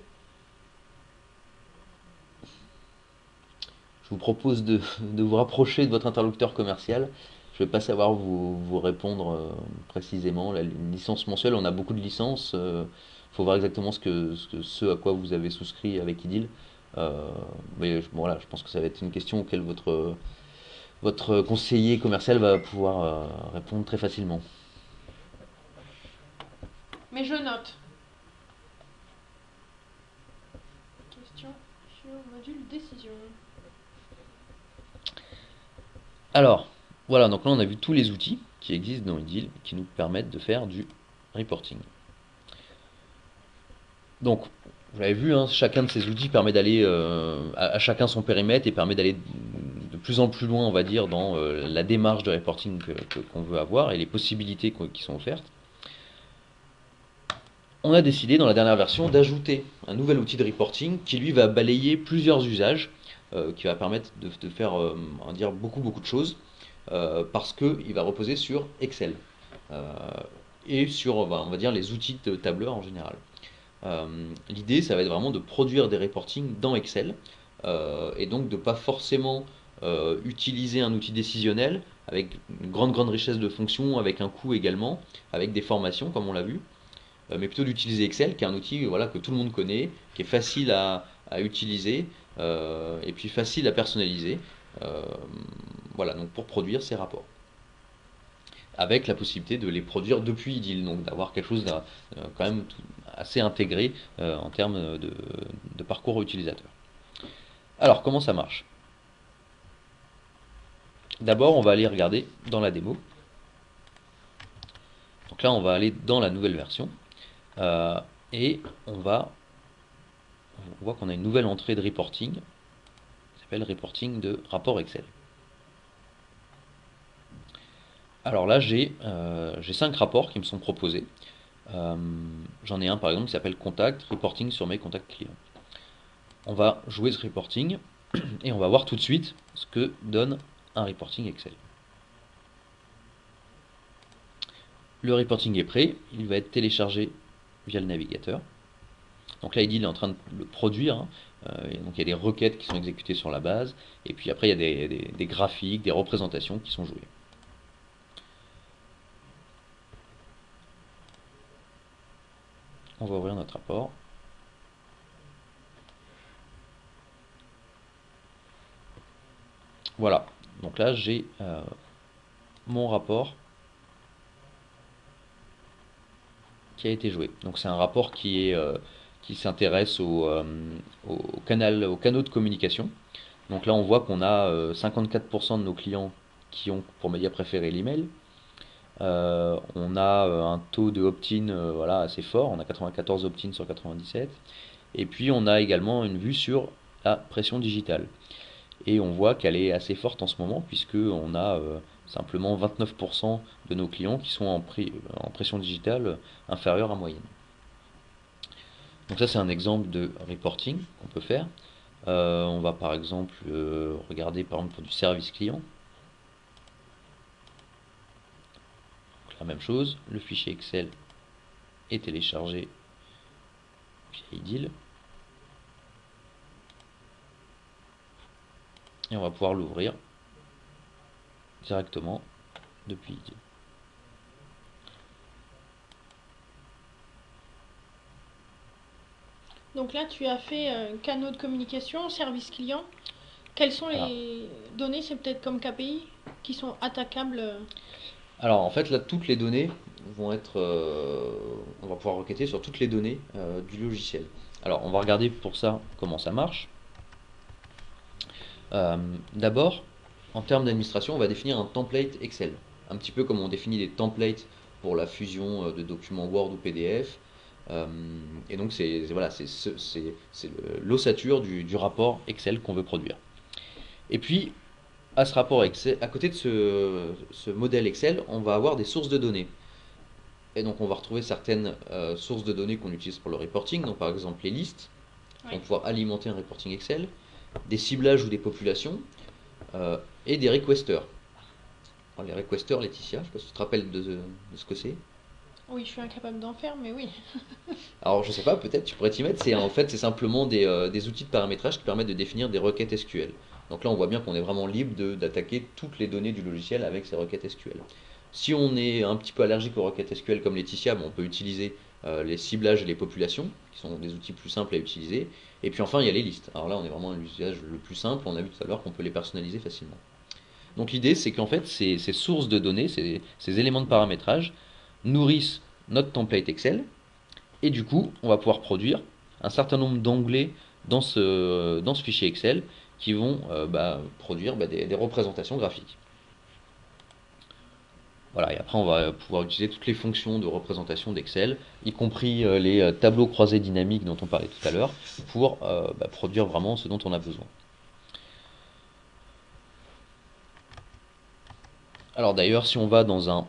Je vous propose de vous rapprocher de votre interlocuteur commercial. Je ne vais pas savoir vous répondre précisément. La licence mensuelle, on a beaucoup de licences. Il faut voir exactement ce à quoi vous avez souscrit avec IDIL. Mais voilà, je pense que ça va être une question auquel votre conseiller commercial va pouvoir répondre très facilement. Mais je note. Question sur module décision. Alors, voilà, donc là on a vu tous les outils qui existent dans IDIL qui nous permettent de faire du reporting. Donc, vous l'avez vu, hein, chacun de ces outils permet d'aller à chacun son périmètre et permet d'aller de plus en plus loin, on va dire, dans la démarche de reporting qu'on veut avoir et les possibilités qui sont offertes. On a décidé dans la dernière version d'ajouter un nouvel outil de reporting qui lui va balayer plusieurs usages, qui va permettre de faire on va dire beaucoup de choses, parce qu'il va reposer sur Excel et sur on va dire les outils de tableur en général. L'idée, ça va être vraiment de produire des reportings dans Excel, et donc de ne pas forcément utiliser un outil décisionnel avec une grande richesse de fonctions, avec un coût également, avec des formations comme on l'a vu, mais plutôt d'utiliser Excel, qui est un outil voilà, que tout le monde connaît, qui est facile à utiliser, et puis facile à personnaliser, euh, voilà, donc pour produire ces rapports avec la possibilité de les produire depuis IDIL, donc d'avoir quelque chose quand même assez intégré en termes de parcours utilisateur. Alors, comment ça marche? D'abord, on va aller regarder dans la démo. Donc là, on va aller dans la nouvelle version. Et on voit qu'on a une nouvelle entrée de reporting, qui s'appelle reporting de rapport Excel. Alors là, j'ai 5 rapports qui me sont proposés. J'en ai un par exemple qui s'appelle contact, reporting sur mes contacts clients. On va jouer ce reporting et on va voir tout de suite ce que donne un reporting Excel. Le reporting est prêt, il va être téléchargé via le navigateur. Donc là, il est en train de le produire, hein. Donc il y a des requêtes qui sont exécutées sur la base, et puis après il y a des graphiques, des représentations qui sont jouées. On va ouvrir notre rapport. Voilà, donc là j'ai mon rapport qui a été joué. Donc c'est un rapport qui s'intéresse aux canaux de communication. Donc là on voit qu'on a 54% de nos clients qui ont pour média préféré l'email. On a un taux de opt-in voilà, assez fort, on a 94 opt-in sur 97. Et puis on a également une vue sur la pression digitale. Et on voit qu'elle est assez forte en ce moment, puisque on a simplement 29% de nos clients qui sont en pression digitale inférieure à moyenne. Donc ça c'est un exemple de reporting qu'on peut faire. On va par exemple regarder par exemple pour du service client. Donc, la même chose, le fichier Excel est téléchargé via IDIL. Et on va pouvoir l'ouvrir directement depuis IDIL. Donc là, tu as fait canaux de communication, service client. Quelles sont les données, c'est peut-être comme KPI, qui sont attaquables? Alors en fait là toutes les données vont être, on va pouvoir requêter sur toutes les données du logiciel. Alors on va regarder pour ça comment ça marche. D'abord, en termes d'administration, on va définir un template Excel, un petit peu comme on définit des templates pour la fusion de documents Word ou PDF. Et donc c'est voilà, l'ossature du rapport Excel qu'on veut produire. Et puis à ce rapport Excel, à côté de ce modèle Excel, on va avoir des sources de données. Et donc on va retrouver certaines sources de données qu'on utilise pour le reporting, donc par exemple les listes, qui vont pouvoir alimenter un reporting Excel, des ciblages ou des populations, et des requesters. Alors, les requesters, Laetitia, je ne sais pas si tu te rappelles de ce que c'est. Oui, je suis incapable d'en faire, mais oui. Alors je sais pas, peut-être tu pourrais t'y mettre, en fait c'est simplement des outils de paramétrage qui permettent de définir des requêtes SQL. Donc là on voit bien qu'on est vraiment libre d'attaquer toutes les données du logiciel avec ces requêtes SQL. Si on est un petit peu allergique aux requêtes SQL comme Laetitia, on peut utiliser les ciblages et les populations, qui sont des outils plus simples à utiliser. Et puis enfin il y a les listes. Alors là on est vraiment à l'usage le plus simple, on a vu tout à l'heure qu'on peut les personnaliser facilement. Donc l'idée c'est qu'en fait ces sources de données, ces éléments de paramétrage, nourrissent notre template Excel, et du coup on va pouvoir produire un certain nombre d'onglets dans ce fichier Excel qui vont produire des représentations graphiques. Voilà, et après on va pouvoir utiliser toutes les fonctions de représentation d'Excel, y compris les tableaux croisés dynamiques dont on parlait tout à l'heure, pour produire vraiment ce dont on a besoin. Alors d'ailleurs, si on va dans un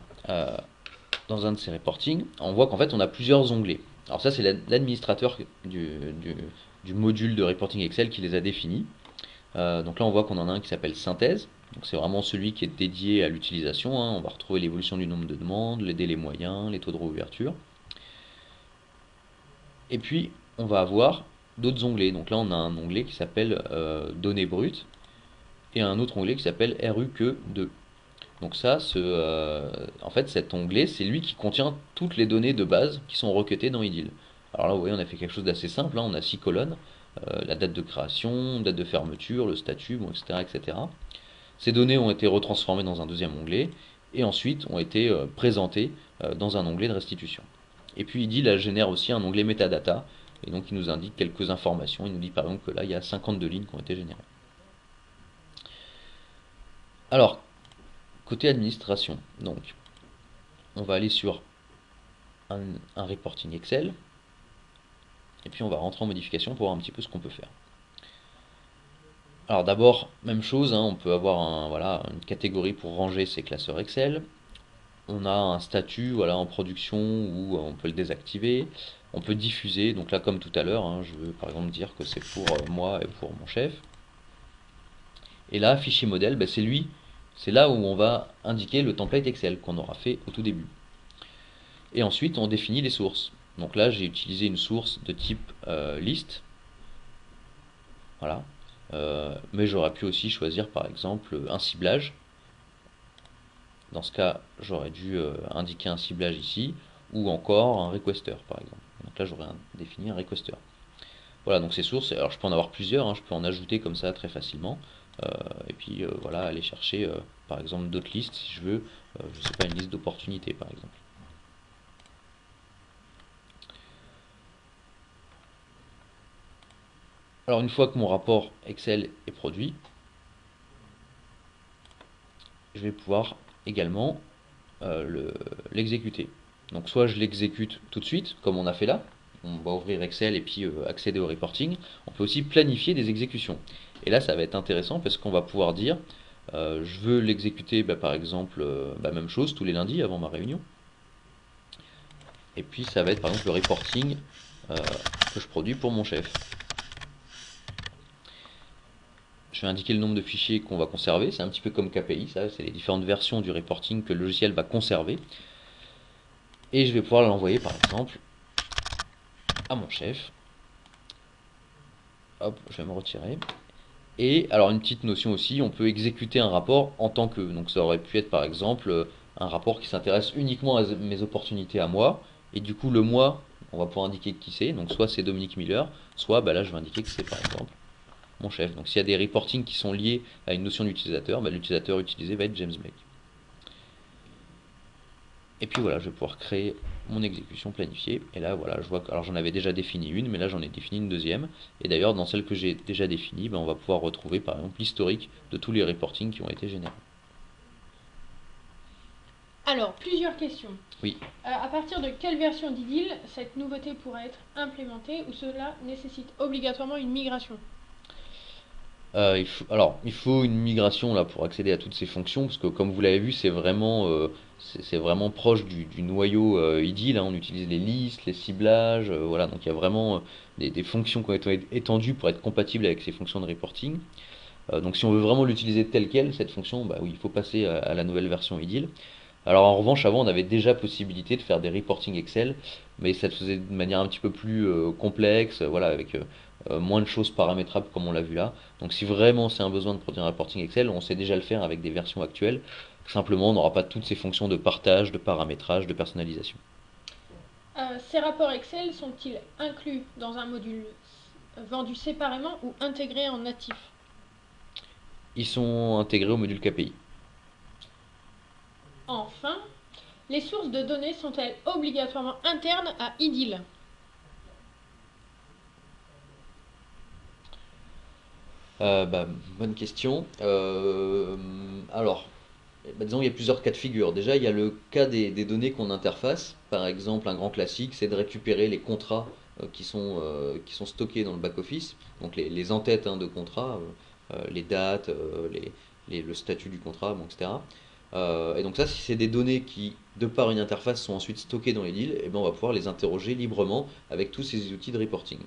de ces reportings, on voit qu'en fait on a plusieurs onglets. Alors ça c'est l'administrateur du module de reporting Excel qui les a définis. Donc là on voit qu'on en a un qui s'appelle synthèse. Donc c'est vraiment celui qui est dédié à l'utilisation, hein. On va retrouver l'évolution du nombre de demandes, les délais moyens, les taux de réouverture. Et puis on va avoir d'autres onglets. Donc là on a un onglet qui s'appelle données brutes et un autre onglet qui s'appelle RUQ2. Donc ça, en fait cet onglet, c'est lui qui contient toutes les données de base qui sont requêtées dans IDIL. Alors là vous voyez on a fait quelque chose d'assez simple, hein. On a 6 colonnes, la date de création, date de fermeture, le statut, bon, etc., etc. Ces données ont été retransformées dans un deuxième onglet et ensuite ont été présentées dans un onglet de restitution. Et puis IDIL génère aussi un onglet metadata et donc il nous indique quelques informations. Il nous dit par exemple que là il y a 52 lignes qui ont été générées. Alors, côté administration, donc on va aller sur un reporting Excel, et puis on va rentrer en modification pour voir un petit peu ce qu'on peut faire. Alors d'abord, même chose, hein, on peut avoir une catégorie pour ranger ses classeurs Excel. On a un statut en production où on peut le désactiver. On peut diffuser, donc là comme tout à l'heure, hein, je veux par exemple dire que c'est pour moi et pour mon chef. Et là, fichier modèle, c'est là où on va indiquer le template Excel qu'on aura fait au tout début. Et ensuite, on définit les sources. Donc là, j'ai utilisé une source de type list. Voilà. Mais j'aurais pu aussi choisir par exemple un ciblage. Dans ce cas, j'aurais dû indiquer un ciblage ici, ou encore un requester par exemple. Donc là, j'aurais défini un requester. Voilà, donc ces sources, alors je peux en avoir plusieurs, hein, je peux en ajouter comme ça très facilement. Et puis aller chercher par exemple d'autres listes si je veux, je sais pas, une liste d'opportunités par exemple. Alors une fois que mon rapport Excel est produit, je vais pouvoir également l'exécuter. Donc soit je l'exécute tout de suite, comme on a fait là, on va ouvrir Excel et puis accéder au reporting. On peut aussi planifier des exécutions. Et là ça va être intéressant parce qu'on va pouvoir dire, je veux l'exécuter par exemple, même chose, tous les lundis avant ma réunion. Et puis ça va être par exemple le reporting que je produis pour mon chef. Je vais indiquer le nombre de fichiers qu'on va conserver, c'est un petit peu comme KPI, ça, c'est les différentes versions du reporting que le logiciel va conserver. Et je vais pouvoir l'envoyer par exemple à mon chef. Hop, je vais me retirer. Et alors une petite notion aussi, on peut exécuter un rapport en tant que, donc ça aurait pu être par exemple un rapport qui s'intéresse uniquement à mes opportunités à moi, et du coup le moi, on va pouvoir indiquer qui c'est, donc soit c'est Dominique Miller, soit là je vais indiquer que c'est par exemple mon chef. Donc s'il y a des reportings qui sont liés à une notion d'utilisateur, l'utilisateur utilisé va être James Blake. Et puis voilà, je vais pouvoir créer mon exécution planifiée. Et là, voilà, je vois que, alors j'en avais déjà défini une, mais là j'en ai défini une deuxième. Et d'ailleurs, dans celle que j'ai déjà définie, on va pouvoir retrouver par exemple l'historique de tous les reportings qui ont été générés. Alors, plusieurs questions. Oui. À partir de quelle version d'IDIL cette nouveauté pourra être implémentée ou cela nécessite obligatoirement une migration? Il faut une migration là pour accéder à toutes ces fonctions, parce que comme vous l'avez vu, c'est vraiment proche du noyau IDIL, hein. On utilise les listes, les ciblages, voilà, donc il y a vraiment des fonctions qui ont été étendues pour être compatibles avec ces fonctions de reporting. Donc si on veut vraiment l'utiliser telle quelle, cette fonction, oui, il faut passer à la nouvelle version IDIL. Alors en revanche, avant, on avait déjà possibilité de faire des reporting Excel, mais ça se faisait de manière un petit peu plus complexe, voilà, avec moins de choses paramétrables comme on l'a vu là. Donc si vraiment c'est un besoin de produire un reporting Excel, on sait déjà le faire avec des versions actuelles. Simplement, on n'aura pas toutes ces fonctions de partage, de paramétrage, de personnalisation. Ces rapports Excel sont-ils inclus dans un module vendu séparément ou intégrés en natif? Ils sont intégrés au module KPI. Enfin, les sources de données sont-elles obligatoirement internes à IDIL? Bonne question. Alors, disons, il y a plusieurs cas de figure. Déjà, il y a le cas des données qu'on interface. Par exemple, un grand classique, c'est de récupérer les contrats qui sont stockés dans le back-office. Donc les en-têtes, hein, de contrats, les dates, le statut du contrat, etc. Et donc ça, si c'est des données qui, de par une interface, sont ensuite stockées dans les deals, on va pouvoir les interroger librement avec tous ces outils de reporting.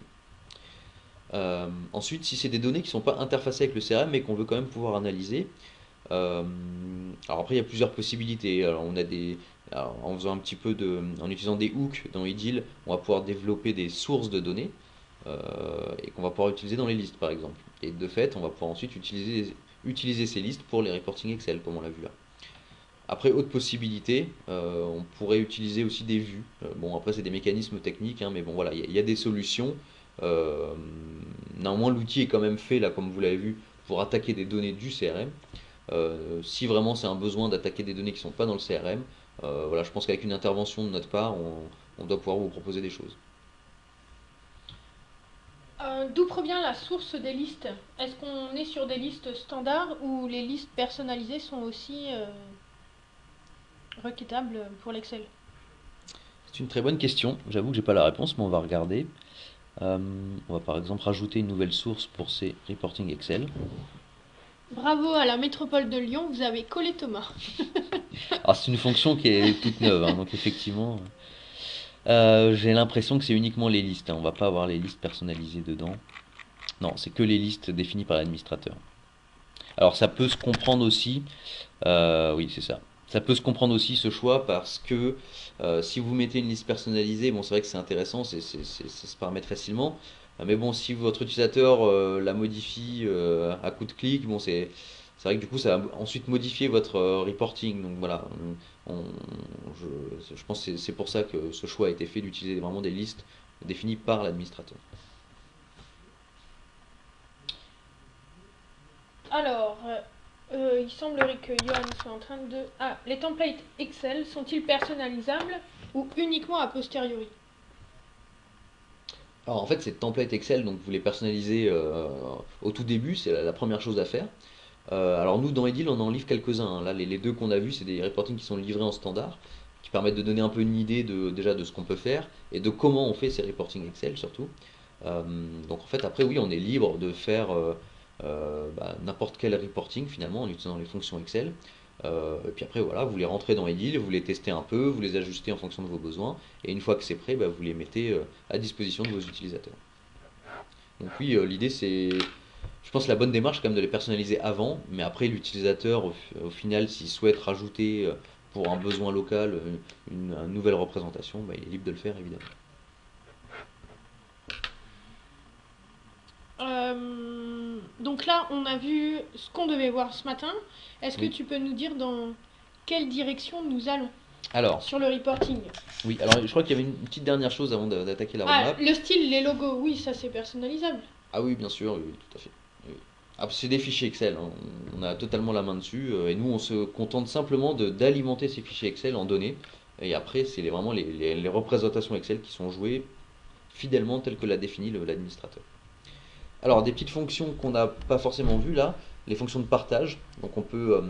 Ensuite, si c'est des données qui ne sont pas interfacées avec le CRM mais qu'on veut quand même pouvoir analyser, alors après il y a plusieurs possibilités. Alors, en faisant un petit peu en utilisant des hooks dans IDIL, on va pouvoir développer des sources de données et qu'on va pouvoir utiliser dans les listes par exemple. Et de fait, on va pouvoir ensuite utiliser ces listes pour les reporting Excel comme on l'a vu là. Après, autre possibilité, on pourrait utiliser aussi des vues. Bon, après c'est des mécanismes techniques, hein, mais bon voilà, il y a des solutions. Néanmoins, l'outil est quand même fait, là, comme vous l'avez vu, pour attaquer des données du CRM. Si vraiment c'est un besoin d'attaquer des données qui ne sont pas dans le CRM, je pense qu'avec une intervention de notre part, on doit pouvoir vous proposer des choses. D'où provient la source des listes? Est-ce qu'on est sur des listes standards ou les listes personnalisées sont aussi requêtables pour l'Excel? C'est une très bonne question. J'avoue que j'ai pas la réponse, mais on va regarder. Euh, on va par exemple rajouter une nouvelle source pour ces reporting Excel. Bravo à la métropole de Lyon, vous avez collé Thomas. Alors c'est une fonction qui est toute neuve, hein, donc effectivement, j'ai l'impression que c'est uniquement les listes, hein. On va pas avoir les listes personnalisées dedans. Non, c'est que les listes définies par l'administrateur. Alors ça peut se comprendre aussi, oui c'est ça. Ça peut se comprendre aussi ce choix parce que si vous mettez une liste personnalisée, bon c'est vrai que c'est intéressant, ça se paramètre facilement. Mais bon, si votre utilisateur la modifie à coup de clic, bon c'est vrai que du coup ça va ensuite modifier votre reporting. Donc voilà, je pense que c'est pour ça que ce choix a été fait d'utiliser vraiment des listes définies par l'administrateur. Alors, il semblerait que Johan soit en train de... Ah, les templates Excel sont-ils personnalisables ou uniquement a posteriori? Alors en fait, ces templates Excel, donc vous les personnalisez au tout début, c'est la première chose à faire. Alors nous, dans Edil, on en livre quelques-uns, hein. Là, les deux qu'on a vus, c'est des reportings qui sont livrés en standard, qui permettent de donner un peu une idée déjà de ce qu'on peut faire et de comment on fait ces reportings Excel surtout. Euh, donc en fait, après, oui, on est libre de faire n'importe quel reporting finalement en utilisant les fonctions Excel. Et puis après, voilà, vous les rentrez dans Edil, vous les testez un peu, vous les ajustez en fonction de vos besoins, et une fois que c'est prêt, bah, vous les mettez à disposition de vos utilisateurs. Donc oui, l'idée c'est, je pense que la bonne démarche, c'est quand même de les personnaliser avant, mais après l'utilisateur, au final, s'il souhaite rajouter pour un besoin local une nouvelle représentation, bah, il est libre de le faire évidemment. Donc là, on a vu ce qu'on devait voir ce matin. Est-ce que Oui. tu peux nous dire dans quelle direction nous allons Alors, sur le reporting? oui, alors je crois qu'il y avait une petite dernière chose avant d'attaquer la Ah, roadmap. le style, les logos, oui, ça c'est personnalisable. Ah oui, bien sûr, oui, oui, tout à fait. Oui, oui. Ah, c'est des fichiers Excel, hein. On a totalement la main dessus, et nous on se contente simplement d'alimenter ces fichiers Excel en données, et après c'est vraiment les représentations Excel qui sont jouées fidèlement telles que l'a défini l'administrateur. Alors des petites fonctions qu'on n'a pas forcément vues là, les fonctions de partage, donc on peut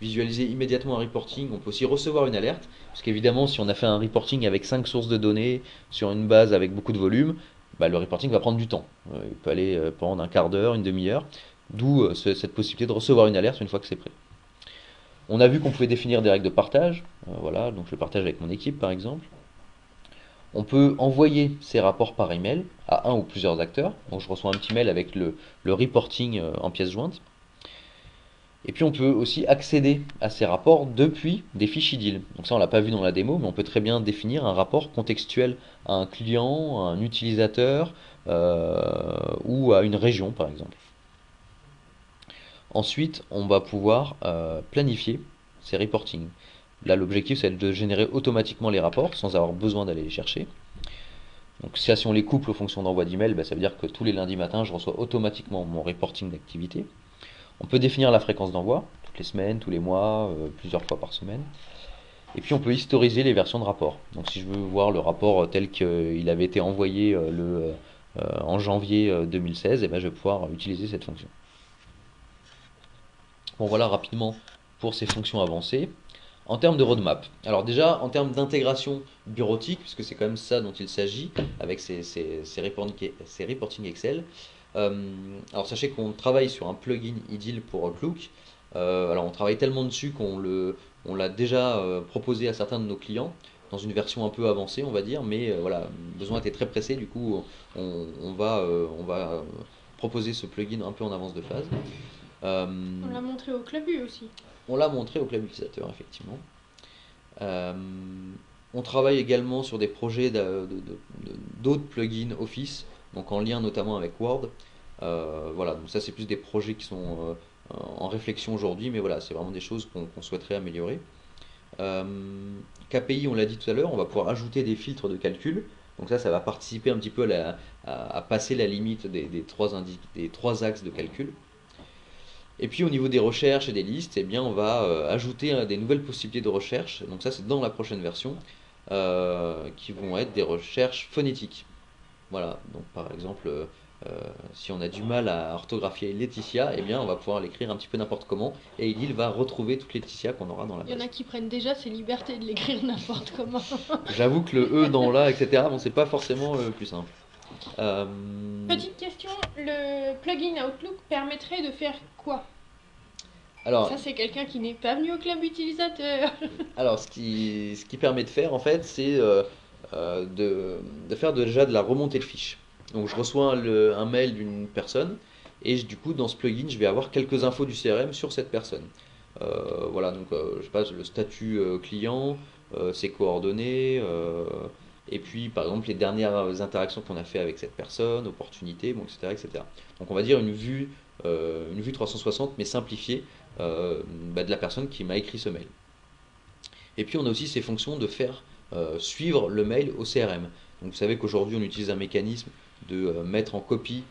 visualiser immédiatement un reporting, on peut aussi recevoir une alerte, parce qu'évidemment si on a fait un reporting avec 5 sources de données sur une base avec beaucoup de volume, bah, le reporting va prendre du temps. Il peut aller prendre un quart d'heure, une demi-heure, d'où cette possibilité de recevoir une alerte une fois que c'est prêt. On a vu qu'on pouvait définir des règles de partage, voilà, donc je le partage avec mon équipe par exemple. On peut envoyer ces rapports par email à un ou plusieurs acteurs. Donc je reçois un petit mail avec le reporting en pièce jointe. Et puis on peut aussi accéder à ces rapports depuis des fichiers deal. Donc ça on l'a pas vu dans la démo, mais on peut très bien définir un rapport contextuel à un client, à un utilisateur ou à une région par exemple. Ensuite, on va pouvoir planifier ces reportings. Là, l'objectif, c'est de générer automatiquement les rapports sans avoir besoin d'aller les chercher. Donc, si on les couple aux fonctions d'envoi d'email, ça veut dire que tous les lundis matins, je reçois automatiquement mon reporting d'activité. On peut définir la fréquence d'envoi, toutes les semaines, tous les mois, plusieurs fois par semaine. Et puis, on peut historiser les versions de rapport. Donc, si je veux voir le rapport tel qu'il avait été envoyé en janvier 2016, je vais pouvoir utiliser cette fonction. Bon, voilà rapidement pour ces fonctions avancées. En termes de roadmap, alors déjà en termes d'intégration bureautique, puisque c'est quand même ça dont il s'agit avec ces reporting Excel, alors sachez qu'on travaille sur un plugin Edil pour Outlook. Alors on travaille tellement dessus on l'a déjà proposé à certains de nos clients dans une version un peu avancée on va dire, mais voilà, le besoin était très pressé, du coup on va proposer ce plugin un peu en avance de phase. On l'a montré au Club U aussi. On l'a montré au club utilisateur, effectivement. Euh, on travaille également sur des projets d'autres plugins Office, donc en lien notamment avec Word. Voilà, donc ça c'est plus des projets qui sont en réflexion aujourd'hui, mais voilà, c'est vraiment des choses qu'on souhaiterait améliorer. Euh, KPI, on l'a dit tout à l'heure, on va pouvoir ajouter des filtres de calcul. Donc ça va participer un petit peu à passer la limite des trois axes de calcul. Et puis au niveau des recherches et des listes, eh bien, on va ajouter des nouvelles possibilités de recherche. Donc ça c'est dans la prochaine version, qui vont être des recherches phonétiques. Voilà, donc par exemple Si on a du mal à orthographier Laetitia, eh bien on va pouvoir l'écrire un petit peu n'importe comment et Idil va retrouver toutes les Laetitia qu'on aura dans la Il y en base. a qui prennent déjà ces libertés de l'écrire n'importe comment. J'avoue que le E dans la, etc., bon, c'est pas forcément le plus simple. Euh, Petite question, le plugin Outlook permettrait de faire quoi? alors, Ça, c'est quelqu'un qui n'est pas venu au club utilisateur. alors ce qui permet de faire en fait, c'est de faire déjà de la remontée de fiches. Donc je reçois un mail d'une personne et du coup dans ce plugin je vais avoir quelques infos du CRM sur cette personne. Voilà, donc je passe le statut client, ses coordonnées, et puis par exemple les dernières interactions qu'on a fait avec cette personne, opportunités, bon, etc., etc. Donc on va dire une vue 360 mais simplifiée de la personne qui m'a écrit ce mail. Et puis on a aussi ces fonctions de faire suivre le mail au CRM. Donc vous savez qu'aujourd'hui on utilise un mécanisme de mettre en copie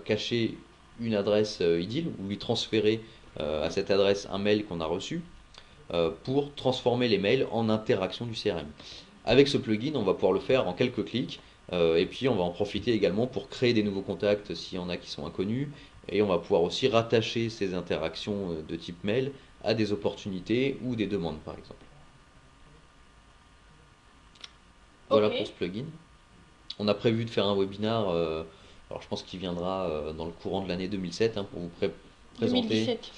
cachée une adresse IDIL ou lui transférer à cette adresse un mail qu'on a reçu pour transformer les mails en interaction du CRM. Avec ce plugin, on va pouvoir le faire en quelques clics et puis on va en profiter également pour créer des nouveaux contacts s'il y en a qui sont inconnus et on va pouvoir aussi rattacher ces interactions de type mail à des opportunités ou des demandes par exemple. Voilà Ok. pour ce plugin. On a prévu de faire un webinar, alors je pense qu'il viendra dans le courant de l'année 2007 pour vous présenter 2017.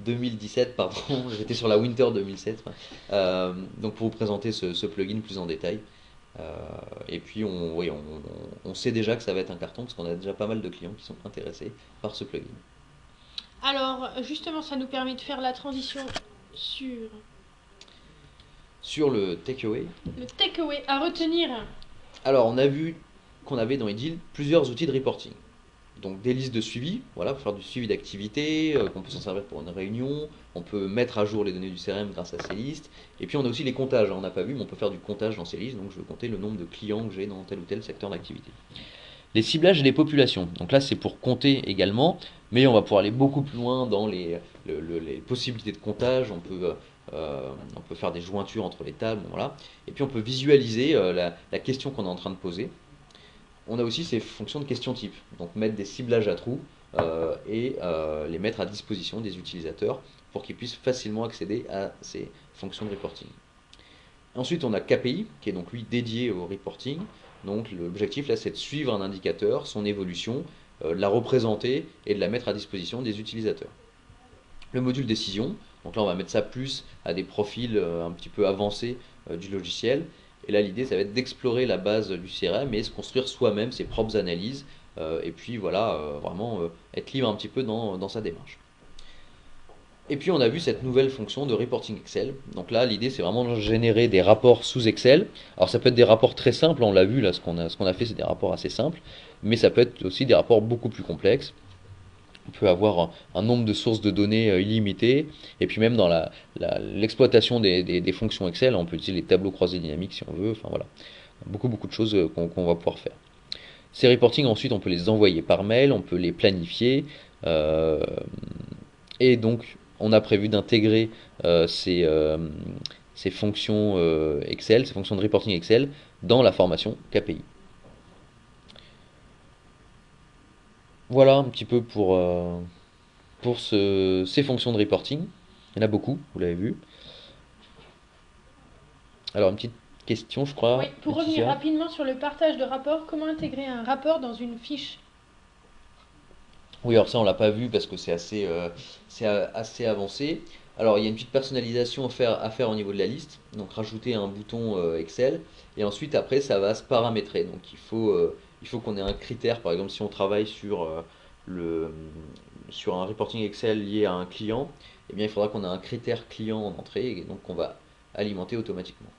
2017, pardon, j'étais sur la Winter 2007. Donc pour vous présenter ce plugin plus en détail. Et puis oui, on sait déjà que ça va être un carton parce qu'on a déjà pas mal de clients qui sont intéressés par ce plugin. Alors, justement, ça nous permet de faire la transition sur Sur le takeaway, le takeaway à retenir. alors on a vu qu'on avait dans Edil plusieurs outils de reporting. Donc des listes de suivi, voilà, pour faire du suivi d'activité, qu'on peut s'en servir pour une réunion, on peut mettre à jour les données du CRM grâce à ces listes, et puis on a aussi les comptages, on n'a pas vu, mais on peut faire du comptage dans ces listes, donc je veux compter le nombre de clients que j'ai dans tel ou tel secteur d'activité. Les ciblages et les populations, donc là c'est pour compter également, mais on va pouvoir aller beaucoup plus loin dans les possibilités de comptage, on peut faire des jointures entre les tables, bon, voilà, et puis on peut visualiser la question qu'on est en train de poser. On a aussi ces fonctions de questions type, donc mettre des ciblages à trous et les mettre à disposition des utilisateurs pour qu'ils puissent facilement accéder à ces fonctions de reporting. Ensuite, on a KPI, qui est donc lui dédié au reporting. Donc l'objectif là, c'est de suivre un indicateur, son évolution, de la représenter et de la mettre à disposition des utilisateurs. Le module décision, donc là on va mettre ça plus à des profils un petit peu avancés du logiciel. Et là l'idée ça va être d'explorer la base du CRM et se construire soi-même ses propres analyses. Et puis voilà, vraiment être libre un petit peu dans sa démarche. Et puis on a vu cette nouvelle fonction de reporting Excel. Donc là l'idée c'est vraiment de générer des rapports sous Excel. Alors ça peut être des rapports très simples, on l'a vu là, ce qu'on a fait c'est des rapports assez simples. Mais ça peut être aussi des rapports beaucoup plus complexes. On peut avoir un nombre de sources de données illimité, et puis même dans l'exploitation des fonctions Excel, on peut utiliser les tableaux croisés dynamiques si on veut, enfin voilà, beaucoup de choses qu'on va pouvoir faire. Ces reportings ensuite on peut les envoyer par mail, on peut les planifier, et donc on a prévu d'intégrer ces fonctions Excel, ces fonctions de reporting Excel dans la formation KPI. Voilà un petit peu pour ces fonctions de reporting. Il y en a beaucoup, vous l'avez vu. Alors, une petite question, je crois. Oui, pour revenir Laetitia. rapidement sur le partage de rapports, comment intégrer un rapport dans une fiche? Oui, alors ça, on l'a pas vu parce que c'est assez avancé. Alors, il y a une petite personnalisation à faire au niveau de la liste. Donc, rajouter un bouton Excel. Et ensuite, après, ça va se paramétrer. Donc, il faut qu'on ait un critère. Par exemple, si on travaille le, sur un reporting Excel lié à un client, eh bien, il faudra qu'on ait un critère client en entrée. Et donc, qu'on va alimenter automatiquement.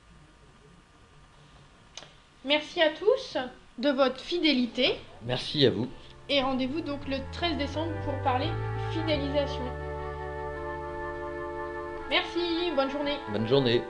Merci à tous de votre fidélité Merci à vous. et rendez-vous donc le 13 décembre pour parler fidélisation. Merci, bonne journée. Bonne journée.